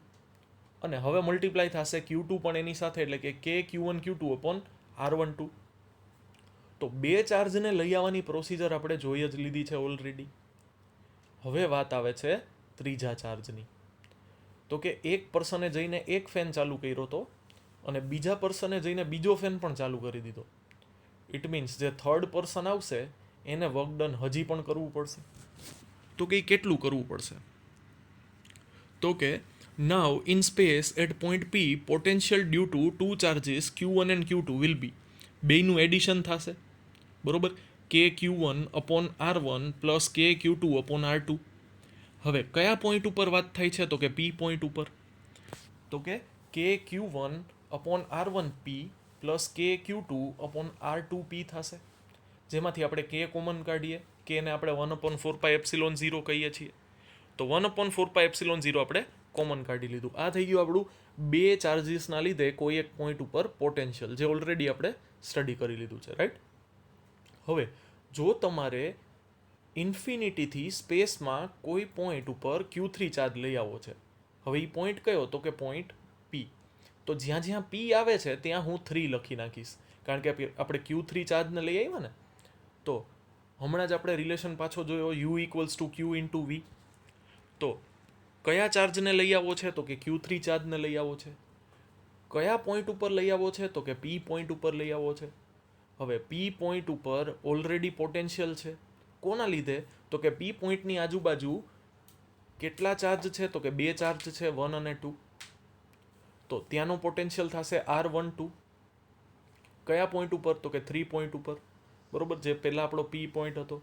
અને હવે મલ્ટીપ્લાય થશે Q2 પણ એની સાથે, એટલે કે Q1 Q2 અપોન R12. તો બે ચાર્જને લઈ આવવાની પ્રોસિજર આપણે જોઈ જ લીધી છે ઓલરેડી. હવે વાત આવે છે ત્રીજા ચાર્જની. તો કે એક પર્સને જઈને એક ફેન ચાલુ કર્યો હતો અને બીજા પર્સને જઈને બીજો ફેન પણ ચાલુ કરી દીધો. ઇટ મીન્સ જે થર્ડ પર્સન આવશે એને વર્ક ડન હજી પણ કરવું પડશે. તો કે કેટલું કરવું પડશે? તો કે now in space at point P potential due to two charges Q1 and Q2 will be, બેયનું એડિશન થશે, બરોબર, કે Q1 અપોન R1 પ્લસ કે Q2 અપોન R2. હવે કયા પોઈન્ટ ઉપર વાત થાય છે? તો કે P પોઈન્ટ ઉપર. તો કે Q1 upon R1 P plus કે Q2 અપોન R2 P થશે, જેમાંથી આપણે કે કોમન કાઢીએ, કે ને આપણે 1/4πε0 કહીએ છીએ. તો 1/4πε0 આપણે કોમન કાઢી લીધું. આ થઈ ગયું આપણું બે ચાર્જીસના લીધે કોઈ એક પોઈન્ટ ઉપર પોટેન્શિયલ, જે ઓલરેડી આપણે સ્ટડી કરી લીધું છે, રાઈટ. હવે જો તમારે ઇન્ફિનિટીથી સ્પેસમાં કોઈ પોઈન્ટ ઉપર Q3 ચાર્જ લઈ આવવો છે. હવે એ પોઈન્ટ કયો? તો કે પોઈન્ટ P. તો જ્યાં જ્યાં P આવે છે ત્યાં હું 3 લખી નાખીશ, કારણ કે આપણે Q3 ચાર્જને લઈ આવ્યા ને. તો હમણાં જ આપણે રિલેશન પાછો જોયો, U equals to q into v. તો કયા ચાર્જને લઈ આવવો છે? તો કે Q3 ચાર્જને લઈ આવવો છે. કયા પોઈન્ટ ઉપર લઈ આવવો છે? તો કે P પોઈન્ટ ઉપર લઈ આવવો છે. હવે P પોઈન્ટ ઉપર ઓલરેડી પોટેન્શિયલ છે. કોના લીધે? તો કે P પોઈન્ટની આજુબાજુ કેટલા ચાર્જ છે? તો કે બે ચાર્જ છે, 1 અને 2. તો ત્યાંનો પોટેન્શિયલ થશે R12. કયા પોઈન્ટ ઉપર? તો કે 3 પોઈન્ટ ઉપર, બરોબર, જે પહેલા આપણો P પોઈન્ટ હતો.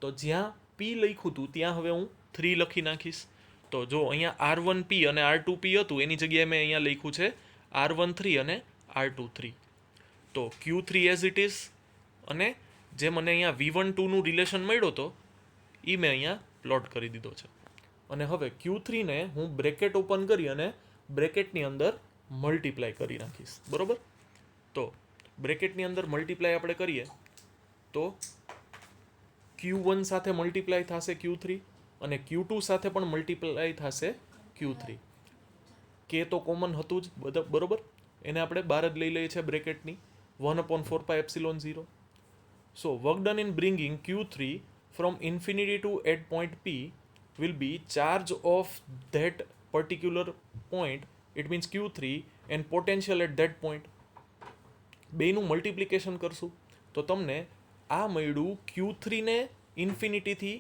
તો જ્યાં P લખ્યું હતું ત્યાં હવે હું 3 લખી નાખીશ. તો જો અહીંયા R1P અને R2P હતું, એની જગ્યાએ મેં અહીંયા લખ્યું છે R13 અને R23. તો Q3 એઝ ઇટ ઇઝ, અને જે મને અહીંયા V12 નું રિલેશન મળ્યો હતો એ મેં અહીંયા પ્લોટ કરી દીધો છે. અને હવે Q3 ને હું બ્રેકેટ ઓપન કરી અને બ્રેકેટની અંદર મલ્ટીપ્લાય કરી નાખીશ, બરોબર. તો બ્રેકેટની અંદર મલ્ટીપ્લાય આપણે કરીએ તો Q1 સાથે મલ્ટીપ્લાય થશે Q3 અને Q2 સાથે પણ મલ્ટીપ્લાય થશે Q3. કે તો કોમન હતું જ, બરોબર, એને આપણે બહાર જ લઈ લઈએ છીએ બ્રેકેટની, 1/4πε0. So work done in bringing Q3 from infinity to at point P will be charge of that particular point, it means Q3, and potential at that point. બેયનું મલ્ટીપ્લિકેશન કરશું તો તમને આ મળ્યું Q3 ને ઇન્ફિનિટીથી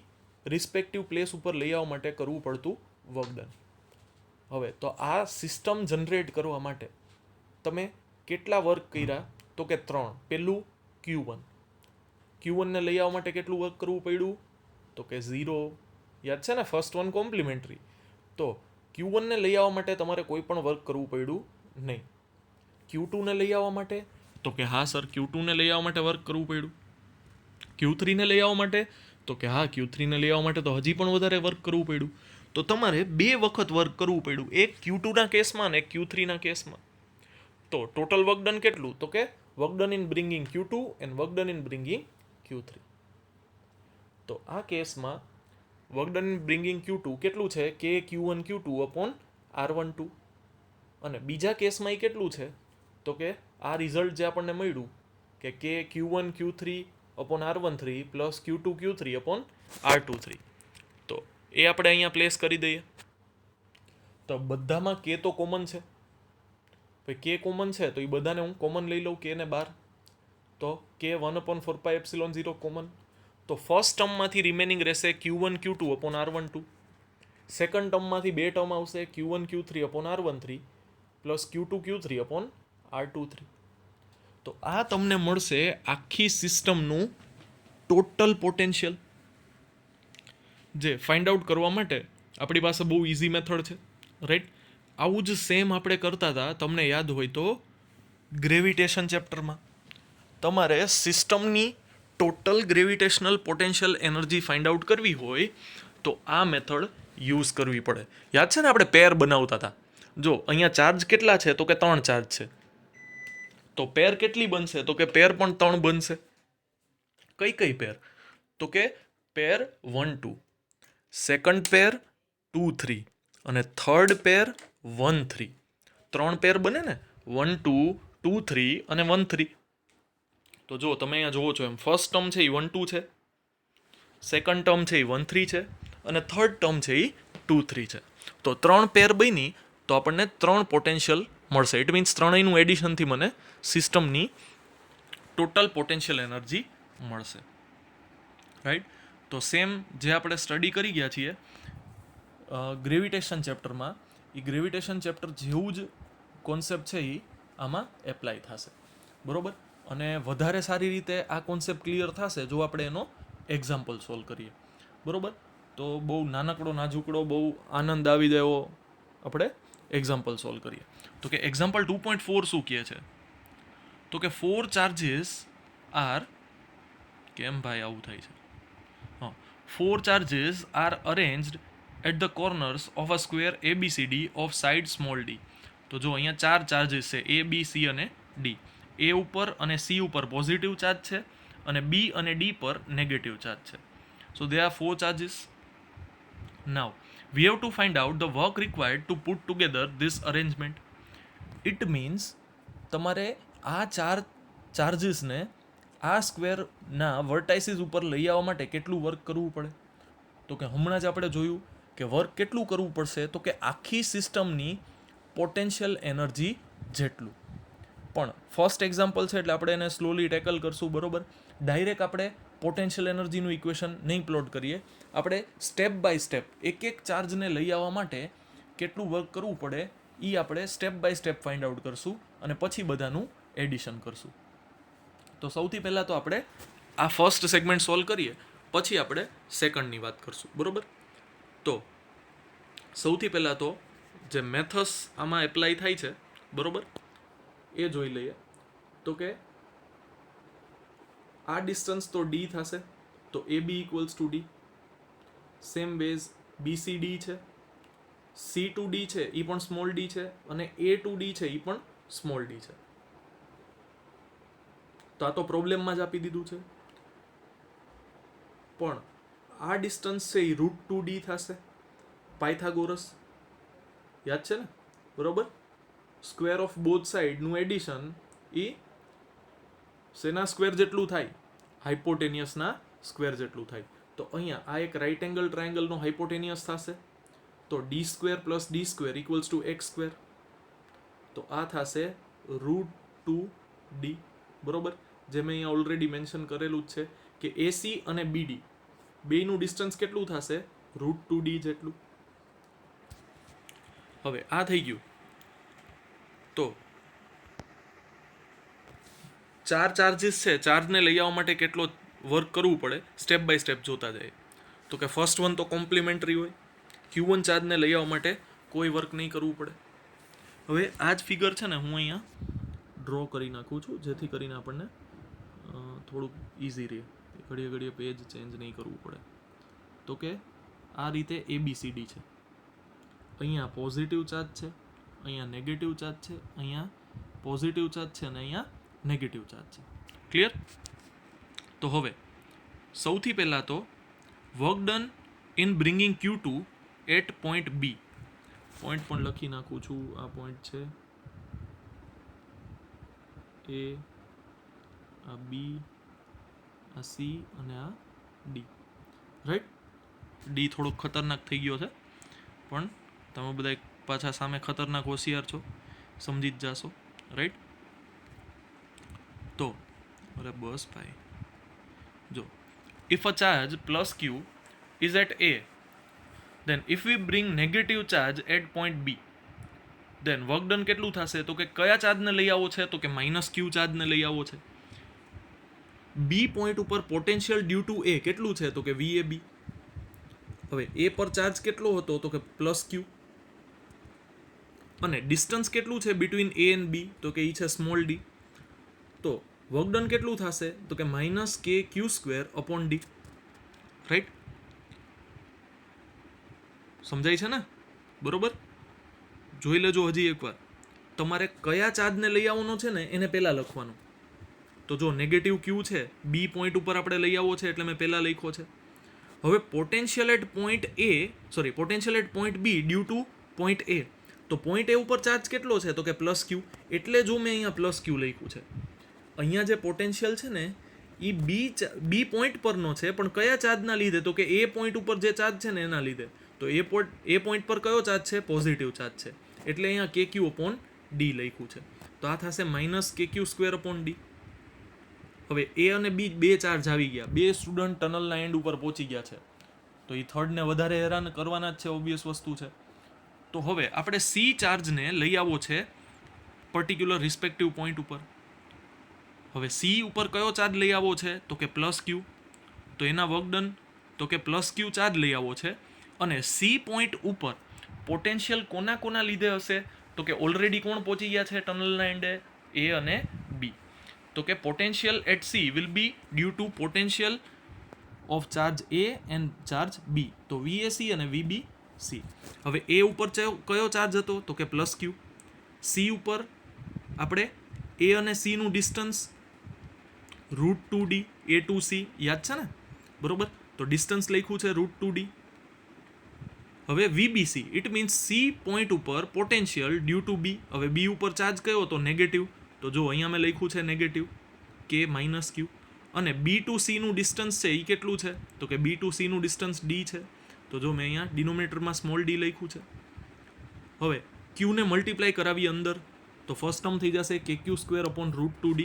રિસ્પેક્ટિવ પ્લેસ ઉપર લઈ આવવા માટે કરવું પડતું વર્ક ડન. હવે તો આ સિસ્ટમ જનરેટ કરવા માટે તમે કેટલા વર્ક કર્યા? તો કે 3. પહેલું Q1. Q1 ને લઈ આવવા માટે કેટલું વર્ક કરવું પડ્યું? તો કે 0. યાદ છે ને, ફર્સ્ટ વન કોમ્પ્લિમેન્ટરી. તો Q1 ને લઈ આવવા માટે તમારે કોઈ પણ વર્ક કરવું પડ્યું નહીં. Q2 ને લઈ આવવા માટે? તો કે હા સર, Q2 ને લઈ આવવા માટે વર્ક કરવું પડ્યું. Q3 ને લઈ આવવા માટે? તો કે હા, Q3 ને લઈ આવવા માટે તો હજી પણ વધારે વર્ક કરવું પડ્યું. તો તમારે 2 વખત વર્ક કરવું પડ્યું, એક Q2 ના કેસમાં અને Q3 ના કેસમાં. તો ટોટલ વર્ક ડન કેટલું? તો કે work done in bringing Q2 and work done in bringing Q3. તો આ કેસમાં work done in bringing Q2 કેટલું છે? કે Q1 Q2 અપોન R12. અને બીજા કેસમાં એ કેટલું છે? તો કે આ રિઝલ્ટ જે આપણને મળ્યું કે Q1 Q3 upon R13 plus Q2 Q3 upon R23. તો એ આપણે અહીંયા પ્લેસ કરી દઈએ. તો બધામાં કે તો કોમન છે. ભાઈ કે કોમન છે તો એ બધાને હું કોમન લઈ લઉં, કે ને 12. તો કે 1/4πε0 કોમન. તો ફર્સ્ટ ટર્મમાંથી રિમેનિંગ રહેશે Q1 Q2 upon R12. Second ટર્મમાંથી 2 term આવશે Q1 Q3 upon R13 plus Q2 Q3 upon R23. તો આ તમને મળશે આખી સિસ્ટમનું ટોટલ પોટેન્શિયલ. જે ફાઇન્ડ આઉટ કરવા માટે આપણી પાસે બહુ ઇઝી મેથડ છે, રાઈટ? આવું જ સેમ આપણે કરતા હતા, તમને યાદ હોય તો ગ્રેવિટેશન ચેપ્ટરમાં. તમારે સિસ્ટમની total gravitational potential energy find out કરવી હોય તો આ મેથડ યુઝ કરવી પડે. યાદ છે ને, આપણે પેર બનાવતા હતા. જો અહીંયા ચાર્જ કેટલા છે? તો કે 3 ચાર્જ છે. તો પેર કેટલી બનશે? તો કે પેર પણ 3 બનશે. કઈ કઈ પેર? તો કે પેર 1 2, સેકન્ડ પેર 2 3 અને થર્ડ પેર 1 3. 3 પેર બને ને, 1 2 2 3 અને 1 3. તો જો તમે અહીંયા જોવો છો એમ, ફર્સ્ટ ટર્મ છે એ 1 2 છે, સેકન્ડ ટર્મ છે એ 1 3 છે અને થર્ડ ટર્મ છે એ 2 3 છે. તો 3 પેર બની તો આપણને 3 પોટેન્શિયલ મળશે. ઇટ મીન્સ ત્રણેયનું એડિશનથી મને સિસ્ટમની ટોટલ પોટેન્શિયલ એનર્જી મળશે, રાઈટ? તો સેમ જે આપણે સ્ટડી કરી ગયા છીએ ગ્રેવિટેશન ચેપ્ટરમાં, એ ગ્રેવિટેશન ચેપ્ટર જેવું જ કોન્સેપ્ટ છે એ આમાં એપ્લાય થશે, બરોબર? અને વધારે સારી રીતે આ કોન્સેપ્ટ ક્લિયર થશે જો આપણે એનો એક્ઝામ્પલ સોલ્વ કરીએ, બરોબર? તો બહુ નાનકડો નાજુકડો બહુ આનંદ આવી જાય એવો આપણે એક્ઝામ્પલ સોલ્વ કરીએ. તો કે એક્ઝામ્પલ 2.4 શું કહે છે? તો કે 4 ચાર્જીસ આર, કેમ ભાઈ આવું થાય છે? હા, 4 charges are arranged at the corners of a square ABCD of side small d. તો જો અહીંયા 4 ચાર્જીસ છે, A B C અને D. A ઉપર અને C ઉપર પોઝિટિવ ચાર્જ છે અને B અને D પર નેગેટિવ ચાર્જ છે. So they are 4 charges. Now we have to find out the work required to put together this arrangement. It means તમારે આ 4 ચાર્જીસને આ સ્ક્વેરના વર્ટાઇસીસ ઉપર લઈ આવવા માટે કેટલું વર્ક કરવું પડે? તો કે હમણાં જ આપણે જોયું કે વર્ક કેટલું કરવું પડશે? તો કે આખી સિસ્ટમની પોટેન્શિયલ એનર્જી જેટલું. પણ ફર્સ્ટ એક્ઝામ્પલ છે એટલે આપણે એને સ્લોલી ટેકલ કરશું, બરોબર? ડાયરેક્ટ આપણે પોટેન્શિયલ એનર્જીનું ઇક્વેશન નહીં પ્લોટ કરીએ. આપણે સ્ટેપ બાય સ્ટેપ એક એક ચાર્જને લઈ આવવા માટે કેટલું વર્ક કરવું પડે એ આપણે step by step find out કરશું અને પછી બધાનું એડિશન કરશું. તો સૌથી પહેલાં તો આપણે આ ફર્સ્ટ સેગમેન્ટ સોલ્વ કરીએ, પછી આપણે સેકન્ડની વાત કરશું, બરોબર? તો સૌથી પહેલાં તો જે મેથડ્સ આમાં એપ્લાય થાય છે, બરોબર, એ જોઈ લઈએ. તો કે આ ડિસ્ટન્સ તો D થશે, તો AB equals to D. Same base BCD છે, C ટુ D છે એ પણ સ્મોલ d છે અને A ટુ D છે એ પણ સ્મોલ d છે. તો આ તો પ્રોબ્લેમમાં જ આપી દીધું છે. પણ આ ડિસ્ટન્સ છે એ √2D થશે, પાયથાગોરસ યાદ છે ને, બરોબર? સ્ક્વેર ઓફ બોથ સાઈડનું એડિશન એ શેના સ્ક્વેર જેટલું થાય? હાઇપોટેનિયસના સ્ક્વેર જેટલું થાય. તો અહીંયા આ એક રાઇટ એંગલ ટ્રાયેંગલનો હાઇપોટેનિયસ થશે, તો D² plus D² equals to x². તો આ થશે √2D, બરોબર? જે મેં અહીંયા ઓલરેડી મેન્શન કરેલું જ છે કે AC અને BD બેયનું ડિસ્ટન્સ કેટલું થશે? √2D જેટલું. હવે આ થઈ ગયું. તો ચાર ચાર્જીસ છે, ચાર્જને લઈ આવવા માટે કેટલો વર્ક કરવું પડે સ્ટેપ બાય સ્ટેપ જોતા જાય. તો કે ફર્સ્ટ વન તો કોમ્પ્લિમેન્ટરી હોય, Q1 ચાર્જને લઈ આવવા માટે કોઈ વર્ક નહીં કરવું પડે. હવે આ જ ફિગર છે ને હું અહીંયા ડ્રો કરી નાખું છું, જેથી કરીને આપણને થોડુંક ઇઝી રહે, ઘડીએ ઘડીએ પેજ ચેન્જ નહીં કરવું પડે. તો કે આ રીતે ABCD છે. અહીંયા પોઝિટિવ ચાર્જ છે, અહીંયા નેગેટિવ ચાર્જ છે, અહીંયા પોઝિટિવ ચાર્જ છે અને અહીંયા નેગેટિવ ચાર્જ છે. ક્લિયર? તો હવે સૌથી પહેલાં તો work done in bringing Q2 at point B. Point પણ લખી નાખું છું. આ પોઈન્ટ છે A, આ B, આ C અને આ D. રાઈટ? D થોડોક ખતરનાક થઈ ગયો છે, પણ તમે બધા પાછા સામે ખતરનાક હોશિયાર છો, સમજી જ જાશો. રાઈટ? તો અરે બસ ભાઈ, જો if a charge plus Q is at A, then if we bring negative charge at point B, then work done કેટલું થશે? તો કે કયા ચાર્જને લઈ આવો છે? તો કે -Q ચાર્જને લઈ આવો છે. બી પોઈન્ટ ઉપર પોટેન્શિયલ ડ્યુ ટુ એ કેટલું છે? તો કે VAB. હવે એ પર ચાર્જ કેટલો હતો? તો કે +Q. અને ડિસ્ટન્સ કેટલું છે બિટવીન A એન્ડ B? તો કે ઈ છે સ્મોલ d. તો વર્ક ડન કેટલું થશે? તો કે -KQ²/D. રાઈટ? સમજાય છે ને? બરોબર? જોઈ લેજો હજી એકવાર. તમારે કયા ચાર્જને લઈ આવવાનો છે ને એને પહેલાં લખવાનું. તો જો નેગેટિવ Q છે, બી પોઈન્ટ ઉપર આપણે લઈ આવવો છે એટલે મેં પહેલાં લખ્યો છે. હવે potential at point B due to point A. તો પોઈન્ટ A ઉપર ચાર્જ કેટલો છે? તો કે +Q. એટલે જો મેં અહીંયા +Q લખ્યું છે. અહીંયા જે પોટેન્શિયલ છે ને એ બી પોઈન્ટ પરનો છે, પણ કયા ચાર્જના લીધે? તો કે A પોઈન્ટ ઉપર જે ચાર્જ છે ને એના લીધે. તો એ પોઈન્ટ પર કયો ચાર્જ છે? પોઝિટિવ ચાર્જ છે. એટલે અહીંયા KQ/D લખ્યું છે. તો આ થશે -KQ²/D. હવે A અને B બે ચાર્જ આવી ગયા, બે સ્ટુડન્ટ ટનલના એન્ડ ઉપર પહોંચી ગયા છે. તો એ થર્ડને વધારે હેરાન કરવાના જ છે, ઓબ્વિયસ વસ્તુ છે. તો હવે આપણે C ચાર્જને લઈ આવવો છે પર્ટિક્યુલર રિસ્પેક્ટિવ પોઈન્ટ ઉપર. હવે C ઉપર કયો ચાર્જ લઈ આવવો છે? તો કે +Q. તો એના વર્ક ડન તો કે +Q ચાર્જ લઈ આવવો છે. અને C પોઈન્ટ ઉપર પોટેન્શિયલ કોના લીધે હશે? તો કે ઓલરેડી કોણ પહોંચી ગયા છે ટનલના એન્ડે? A અને B. તો કે potential at C will be due to potential of charge A and charge B. તો VAC અને VBC. હવે A ઉપર કયો ચાર્જ હતો? તો કે +Q. C ઉપર આપણે A અને C નું distance √2D, A to C યાદ છે ને? બરોબર? તો ડિસ્ટન્સ લખ્યું છે √2D. હવે VBC it means C point ઉપર પોટેન્શિયલ ડ્યુ ટુ B. હવે B ઉપર ચાર્જ કયો હતો? નેગેટિવ. તો જો અહીંયા મેં લખ્યું છે નેગેટિવ K-Q. અને B ટુ C નું ડિસ્ટન્સ છે એ કેટલું છે? તો કે B ટુ C નું ડિસ્ટન્સ D છે. તો જો મેં અહીંયા ડિનોમિનેટરમાં સ્મોલ d લખ્યું છે. હવે Q ને મલ્ટીપ્લાય કરાવી અંદર, તો ફર્સ્ટ ટર્મ થઈ જશે KQ²/√2D.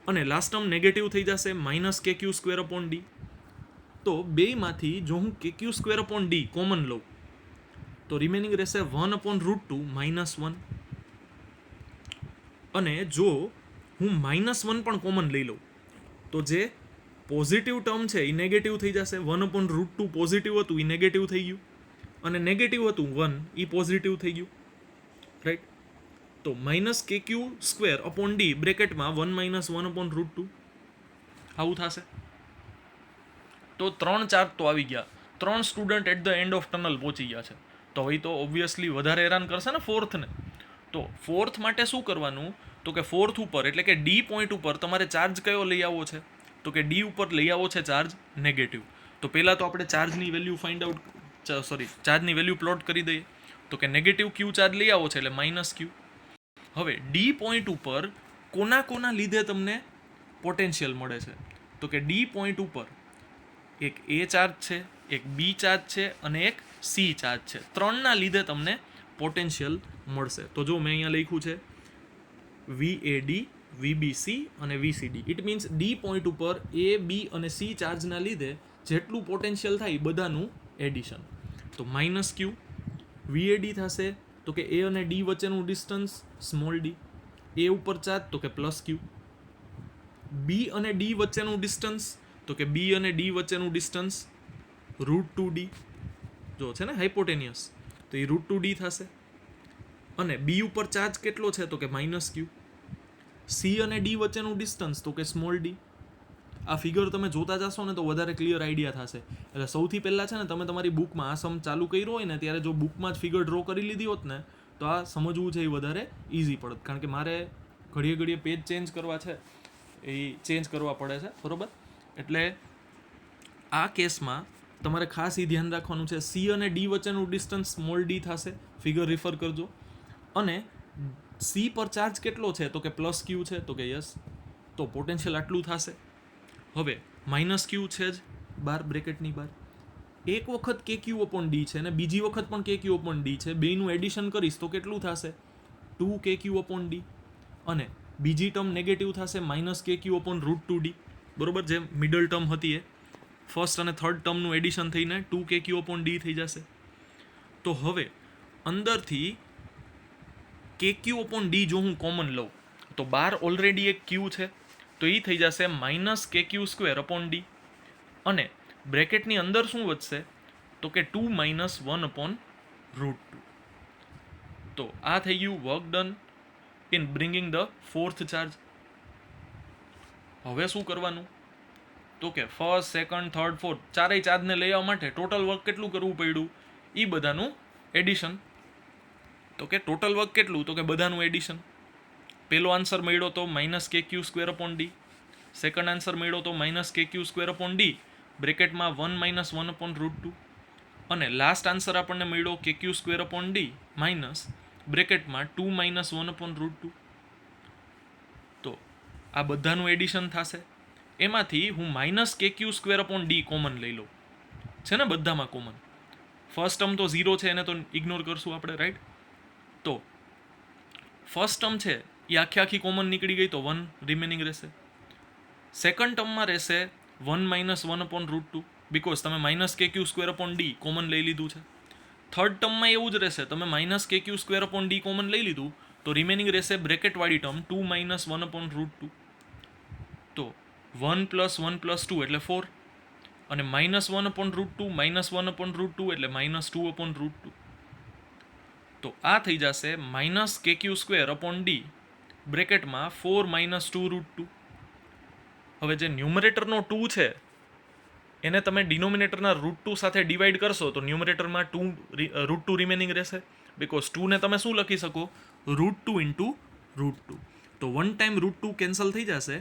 અને લાસ્ટ ટર્મ નેગેટિવ થઈ જશે -KQ²/D. તો બેમાંથી જો હું KQ²/D કોમન લઉં તો રિમેનિંગ રહેશે 1/√2 -1. અને જો હું -1 પણ કોમન લઈ લઉં તો જે પોઝિટિવ ટર્મ છે એ નેગેટિવ થઈ જશે. 1/√2 પોઝિટિવ હતું એ નેગેટિવ થઈ ગયું, અને નેગેટિવ હતું 1 એ પોઝિટિવ થઈ ગયું. રાઈટ? તો -KQ²/D બ્રેકેટમાં 1 - 1/√2 આવું થશે. તો 3 ચાર્જ તો આવી ગયા, 3 student at the end of tunnel પહોંચી ગયા છે. તો હવે તો ઓબ્વિયસલી વધારે હેરાન કરશે ને ફોર્થને. તો ફોર્થ માટે શું કરવાનું? તો કે ફોર્થ ઉપર એટલે કે D પોઈન્ટ ઉપર તમારે ચાર્જ કયો લઈ આવવો છે? તો કે D ઉપર લઈ આવવો છે ચાર્જ નેગેટિવ. તો પહેલાં તો આપણે ચાર્જની વેલ્યુ પ્લોટ કરી દઈએ. તો કે નેગેટિવ Q ચાર્જ લઈ આવો છે એટલે -Q. હવે D પોઈન્ટ ઉપર કોના લીધે તમને પોટેન્શિયલ મળે છે? તો કે D પોઈન્ટ ઉપર એક A ચાર્જ છે, એક B ચાર્જ છે અને એક C ચાર્જ છે. ત્રણના લીધે તમને પોટેન્શિયલ મળશે. તો જો મેં અહીંયા લખ્યું છે VAD, VBC અને VCD. It means D point ઉપર A, B અને C ચાર્જના લીધે જેટલું પોટેન્શિયલ થાય બધાનું એડિશન. તો -Q VAD થશે તો કે એ અને ડી વચ્ચેનું ડિસ્ટન્સ સ્મોલ ડી. એ ઉપર ચાર્જ તો કે પ્લસ ક્યુ. બી અને ડી વચ્ચેનું ડિસ્ટન્સ તો કે બી અને ડી વચ્ચેનું ડિસ્ટન્સ √2d. જો છે ને હાઇપોટેનિયસ, તો એ √2d થશે. અને બી ઉપર ચાર્જ કેટલો છે તો કે -q. સી અને ડી વચ્ચેનું ડિસ્ટન્સ તો કે સ્મોલ ડી. આ ફિગર તમે જોતા જશો ને તો વધારે ક્લિયર આઈડિયા થશે. એટલે સૌથી પહેલાં છે ને તમે તમારી બુકમાં આ સમ ચાલુ કર્યો હોય ને ત્યારે જો બુકમાં જ ફિગર ડ્રો કરી લીધી હોત ને તો આ સમજવું છે એ વધારે ઇઝી પડત. કારણ કે મારે ઘડીએ ઘડીએ પેજ ચેન્જ કરવા છે, એ ચેન્જ કરવા પડે છે, બરોબર. એટલે આ કેસમાં તમારે ખાસ એ ધ્યાન રાખવાનું છે, સી અને ડી વચ્ચેનું ડિસ્ટન્સ સ્મોલ ડી થશે, ફિગર રિફર કરજો. અને સી પર ચાર્જ કેટલો છે તો કે પ્લસ ક્યુ છે, તો કે યસ, તો પોટેન્શિયલ આટલું થશે. હવે -q છે જ બાર બ્રેકેટની બહાર. એક વખત KQ/D છે અને બીજી વખત પણ KQ/D છે, બેયનું એડિશન કરીશ તો કેટલું થશે 2KQ/D. અને બીજી ટર્મ નેગેટિવ થશે -KQ/√2d, બરોબર, જે મિડલ ટર્મ હતી એ. ફર્સ્ટ અને થર્ડ ટર્મનું એડિશન થઈને 2KQ/D થઈ જશે. તો હવે અંદરથી KQ/D જો હું કોમન લઉં તો બાર ઓલરેડી એક Q છે, તો એ થઈ જશે -KQ²/D. અને બ્રેકેટની અંદર શું વધશે તો કે 2 - 1/√2. તો આ થઈ ગયું work done in bringing the fourth charge. હવે શું કરવાનું તો કે ફર્સ્ટ, સેકન્ડ, થર્ડ, ફોર્થ ચારેય ચાર્જને લઈ આવવા માટે ટોટલ વર્ક કેટલું કરવું પડ્યું, એ બધાનું એડિશન. તો કે ટોટલ વર્ક કેટલું તો કે બધાનું એડિશન. પહેલો આન્સર મળ્યો તો -KQ²/D. સેકન્ડ આન્સર મળ્યો તો -KQ²/D, બ્રેકેટમાં 1 - 1/√2. અને લાસ્ટ આન્સર આપણને મળ્યો KQ²/D માઇનસ બ્રેકેટમાં 2 - 1/√2. તો આ બધાનું એડિશન થશે. એમાંથી હું -KQ²/D કોમન લઈ લઉં, છે ને બધામાં કોમન. ફર્સ્ટ ટર્મ તો 0 છે, એને તો ઇગ્નોર કરશું આપણે, રાઈટ. તો ફર્સ્ટ ટર્મ છે એ આખી કોમન નીકળી ગઈ તો 1 રિમેનિંગ રહેશે. સેકન્ડ ટર્મમાં રહેશે 1 - 1/√2, બીકોઝ તમે -KQ²/D કોમન લઈ લીધું છે. થર્ડ ટર્મમાં એવું જ રહેશે, તમે -KQ²/D કોમન લઈ લીધું તો રિમેનિંગ રહેશે બ્રેકેટવાળી ટર્મ 2 - 1/√2. તો 1 + 1 + 2 એટલે 4. અને -1/√2 - 1/√2 એટલે -2/√2. તો આ થઈ જશે -KQ²/D બ્રેકેટમાં 4 - 2√2. હવે જે ન્યુમરેટરનો 2 છે એને તમે ડિનોમિનેટરના √2 સાથે ડિવાઈડ કરશો તો ન્યુમરેટરમાં √2 રિમેનિંગ રહેશે, બીકોઝ 2 ને તમે શું લખી શકો √2 × √2. તો 1 ટાઈમ √2 કેન્સલ થઈ જશે,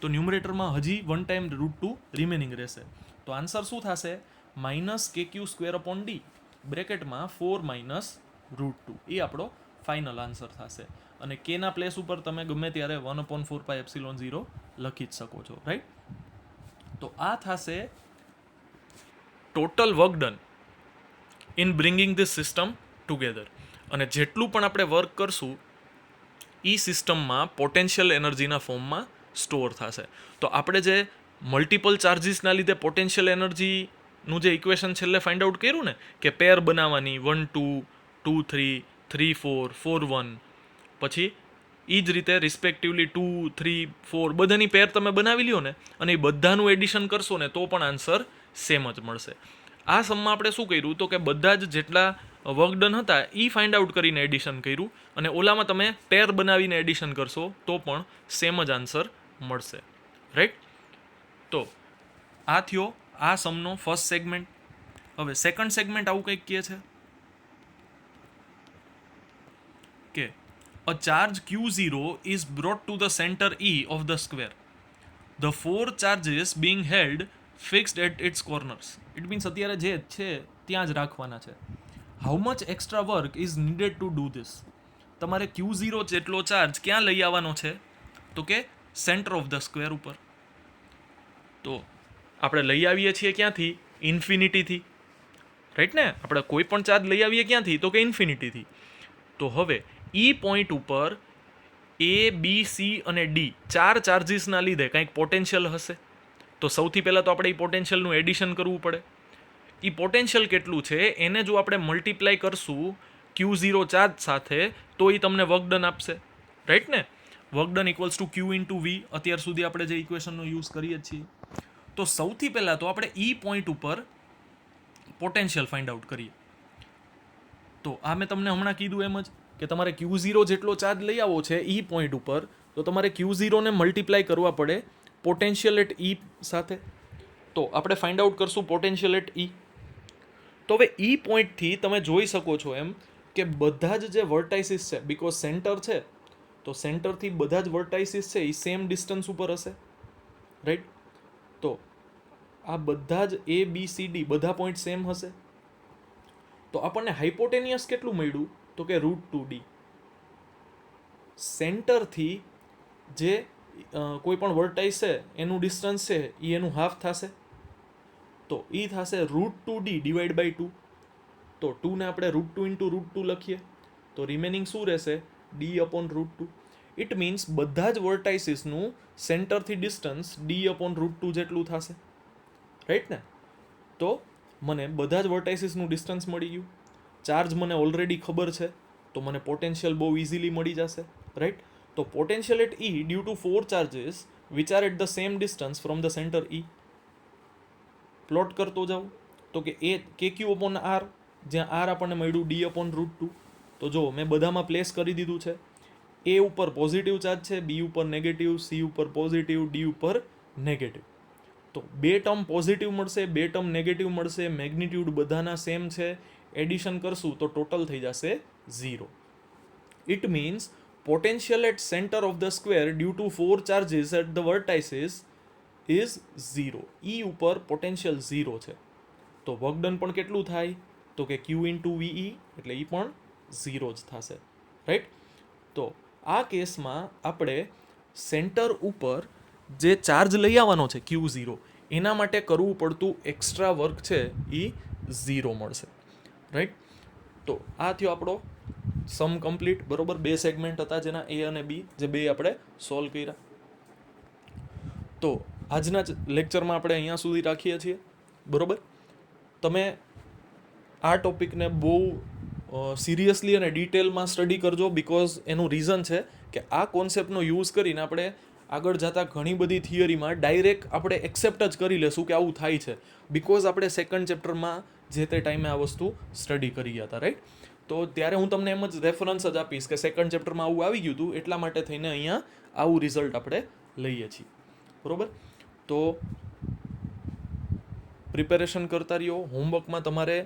તો ન્યુમરેટરમાં હજી 1 ટાઈમ √2 રિમેનિંગ રહેશે. તો આન્સર શું થશે -KQ²/D બ્રેકેટમાં 4 - √2. એ આપણો ફાઇનલ આન્સર થશે. અને કેના પ્લેસ ઉપર તમે ગમે ત્યારે 1/4πε0 લખી જ શકો છો, રાઈટ. તો આ થશે total work done in bringing this system together. અને જેટલું પણ આપણે વર્ક કરશું એ સિસ્ટમમાં પોટેન્શિયલ એનર્જીના ફોર્મમાં સ્ટોર થશે. તો આપણે જે મલ્ટિપલ ચાર્જીસના લીધે પોટેન્શિયલ એનર્જીનું જે ઇક્વેશન છેલ્લે ફાઇન્ડ આઉટ કર્યું ને કે પેર બનાવવાની 1 2 2 3 3 4 4 1, પછી એ જ રીતે રિસ્પેક્ટિવલી 2 3 4 બધાની પેર તમે બનાવી લ્યો ને અને એ બધાનું એડિશન કરશો ને તો પણ આન્સર સેમ જ મળશે. આ સમમાં આપણે શું કર્યું તો કે બધા જ જેટલા વર્ક ડન હતા એ ફાઇન્ડ આઉટ કરીને એડિશન કર્યું, અને ઓલામાં તમે પેર બનાવીને એડિશન કરશો તો પણ સેમ જ આન્સર મળશે, રાઈટ. તો આ થયો આ સમનો ફર્સ્ટ સેગમેન્ટ. હવે સેકન્ડ સેગમેન્ટ આવું કંઈક કહે છે કે a charge Q0 is brought to the center E of the square. The four charges being held fixed at its corners. It means અત્યારે જે છે ત્યાં જ રાખવાના છે. How much extra work is needed to do this? તમારે Q0 જેટલો charge ક્યાં લઈ આવવાનો છે તો કે સેન્ટર ઓફ ધ સ્ક્વેર ઉપર. તો આપણે લઈ આવીએ છીએ ક્યાંથી ઇન્ફિનિટીથી, રાઈટ ને. આપણે કોઈ પણ ચાર્જ લઈ આવીએ ક્યાંથી તો કે ઇન્ફિનિટીથી. તો હવે ઈ પોઈન્ટ ઉપર A, B, C અને D ચાર ચાર્જીસના લીધે કંઈક પોટેન્શિયલ હશે. તો સૌથી પહેલાં તો આપણે એ પોટેન્શિયલનું એડિશન કરવું પડે. એ પોટેન્શિયલ કેટલું છે એને જો આપણે મલ્ટીપ્લાય કરશું Q0 ચાર્જ સાથે, તો એ તમને વર્ક ડન આપશે, રાઈટ ને? Work done equals two Q into V, અત્યાર સુધી આપણે જે ઇક્વેશનનો યુઝ કરીએ છીએ. તો સૌથી પહેલાં તો આપણે ઈ પોઈન્ટ ઉપર પોટેન્શિયલ ફાઇન્ડ આઉટ કરીએ. તો આ મેં તમને હમણાં કીધું એમ જ કે તમારે Q0 જેટલો ચાર્જ લઈ આવવો છે ઈ પોઈન્ટ ઉપર, તો તમારે Q0 ને મલ્ટીપ્લાય કરવા પડે પોટેન્શિયલ એટ ઈ સાથે. તો આપણે ફાઇન્ડ આઉટ કરશું પોટેન્શિયલ એટ ઈ. તો હવે ઈ પોઈન્ટથી તમે જોઈ શકો છો એમ કે બધા જ જે વર્ટાઇસિસ છે, બીકોઝ સેન્ટર છે, તો સેન્ટરથી બધા જ વર્ટાઇસિસ છે એ સેમ ડિસ્ટન્સ ઉપર હશે, રાઈટ? તો આ બધા જ ABCD બધા પોઈન્ટ સેમ હશે. તો આપણને હાઇપોટેનિયસ કેટલું મળ્યું? તો કે √2D. સેન્ટરથી જે કોઈ પણ વર્ટાઇસ છે એનું ડિસ્ટન્સ છે એ એનું હાફ થશે, તો એ થશે √2D ડિવાઈડ બાય 2. તો 2 ને આપણે √2 ઇન્ટુ √2 લખીએ, તો રિમેનિંગ શું રહેશે? D/√2. ઇટ મીન્સ બધા જ વર્ટાઇસિસનું સેન્ટરથી ડિસ્ટન્સ D/√2 જેટલું થશે, રાઈટ ને? તો મને બધા જ વર્ટાઇસિસનું ડિસ્ટન્સ મળી ગયું. ચાર્જ મને ઓલરેડી ખબર છે, તો મને પોટેન્શિયલ બહુ ઇઝીલી મળી જશે, રાઈટ? તો potential at E due to 4 charges which are at the same distance from the center E. Plot કરતો જાઉં તો કે KQ/R, જ્યાં R આપણને મળ્યું D/√2. તો જો મેં બધામાં પ્લેસ કરી દીધું છે. A ઉપર પોઝિટિવ ચાર્જ છે, B ઉપર નેગેટિવ, C ઉપર પોઝિટિવ, D ઉપર નેગેટિવ. તો બે ટર્મ પોઝિટિવ મળશે, બે ટર્મ નેગેટિવ મળશે, મેગ્નિટ્યુડ બધાના સેમ છે. એડિશન કરશું તો ટોટલ થઈ જશે 0. It means potential at centre of the square due to 4 charges at the vertices is 0. E ઉપર પોટેન્શિયલ 0 છે. તો વર્ક ડન પણ કેટલું થાય? તો કે Q ઇન્ટુ VE, એટલે એ પણ 0 જ થશે, રાઈટ? તો આ કેસમાં આપણે સેન્ટર ઉપર જે ચાર્જ લઈ આવવાનો છે Q0, એના માટે કરવું પડતું એક્સ્ટ્રા વર્ક છે એ 0 મળશે, રાઈટ? તો આ થયો આપણો સમ કમ્પ્લીટ, બરોબર? 2 સેગમેન્ટ હતા જેના A અને B, જે બે આપણે સોલ્વ કર્યા. તો આજના જ લેક્ચરમાં આપણે અહીંયા સુધી રાખીએ છીએ, બરોબર? તમે આ ટોપિકને બહુ સિરિયસલી અને ડિટેલમાં સ્ટડી કરજો, બીકોઝ એનું રીઝન છે કે આ કોન્સેપ્ટનો યુઝ કરીને આપણે આગળ જતાં ઘણી બધી થિયરીમાં ડાયરેક્ટ આપણે એક્સેપ્ટ જ કરી લેશું કે આવું થાય છે, બીકોઝ આપણે સેકન્ડ ચેપ્ટરમાં જે તે ટાઈમે આ વસ્તુ સ્ટડી કરી ગયા હતા, રાઈટ? તો ત્યારે હું તમને એમ જ રેફરન્સ જ આપીશ કે સેકન્ડ ચેપ્ટરમાં આવું આવી ગયું હતું, એટલા માટે થઈને અહીંયા આવું રિઝલ્ટ આપણે લઈએ છીએ, બરોબર? તો પ્રિપેરેશન કરતા રહ્યો. હોમવર્કમાં તમારે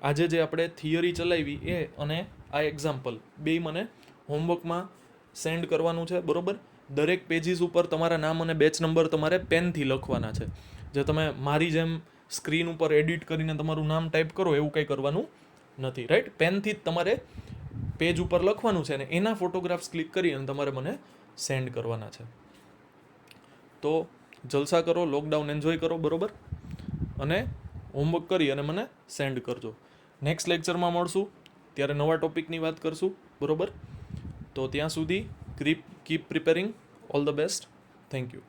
આજે જે આપણે થિયરી ચલાવી એ અને આ એક્ઝામ્પલ બે મને હોમવર્કમાં સેન્ડ કરવાનું છે, બરોબર? દરેક પેજીસ ઉપર તમારા નામ અને બેચ નંબર તમારે પેનથી લખવાના છે. જે તમે મારી જેમ સ્ક્રીન ઉપર એડિટ કરીને તમારું નામ ટાઈપ કરો એવું કંઈ કરવાનું નથી, રાઈટ? પેનથી જ તમારે પેજ ઉપર લખવાનું છે અને એના ફોટોગ્રાફ્સ ક્લિક કરી અને તમારે મને સેન્ડ કરવાના છે. તો જલસા કરો, લોકડાઉન એન્જોય કરો, બરોબર? અને હોમવર્ક કરી અને મને સેન્ડ કરજો. નેક્સ્ટ લેક્ચરમાં મળશું, ત્યારે નવા ટોપિકની વાત કરશું, બરોબર? તો ત્યાં સુધી keep preparing. All the best. Thank you.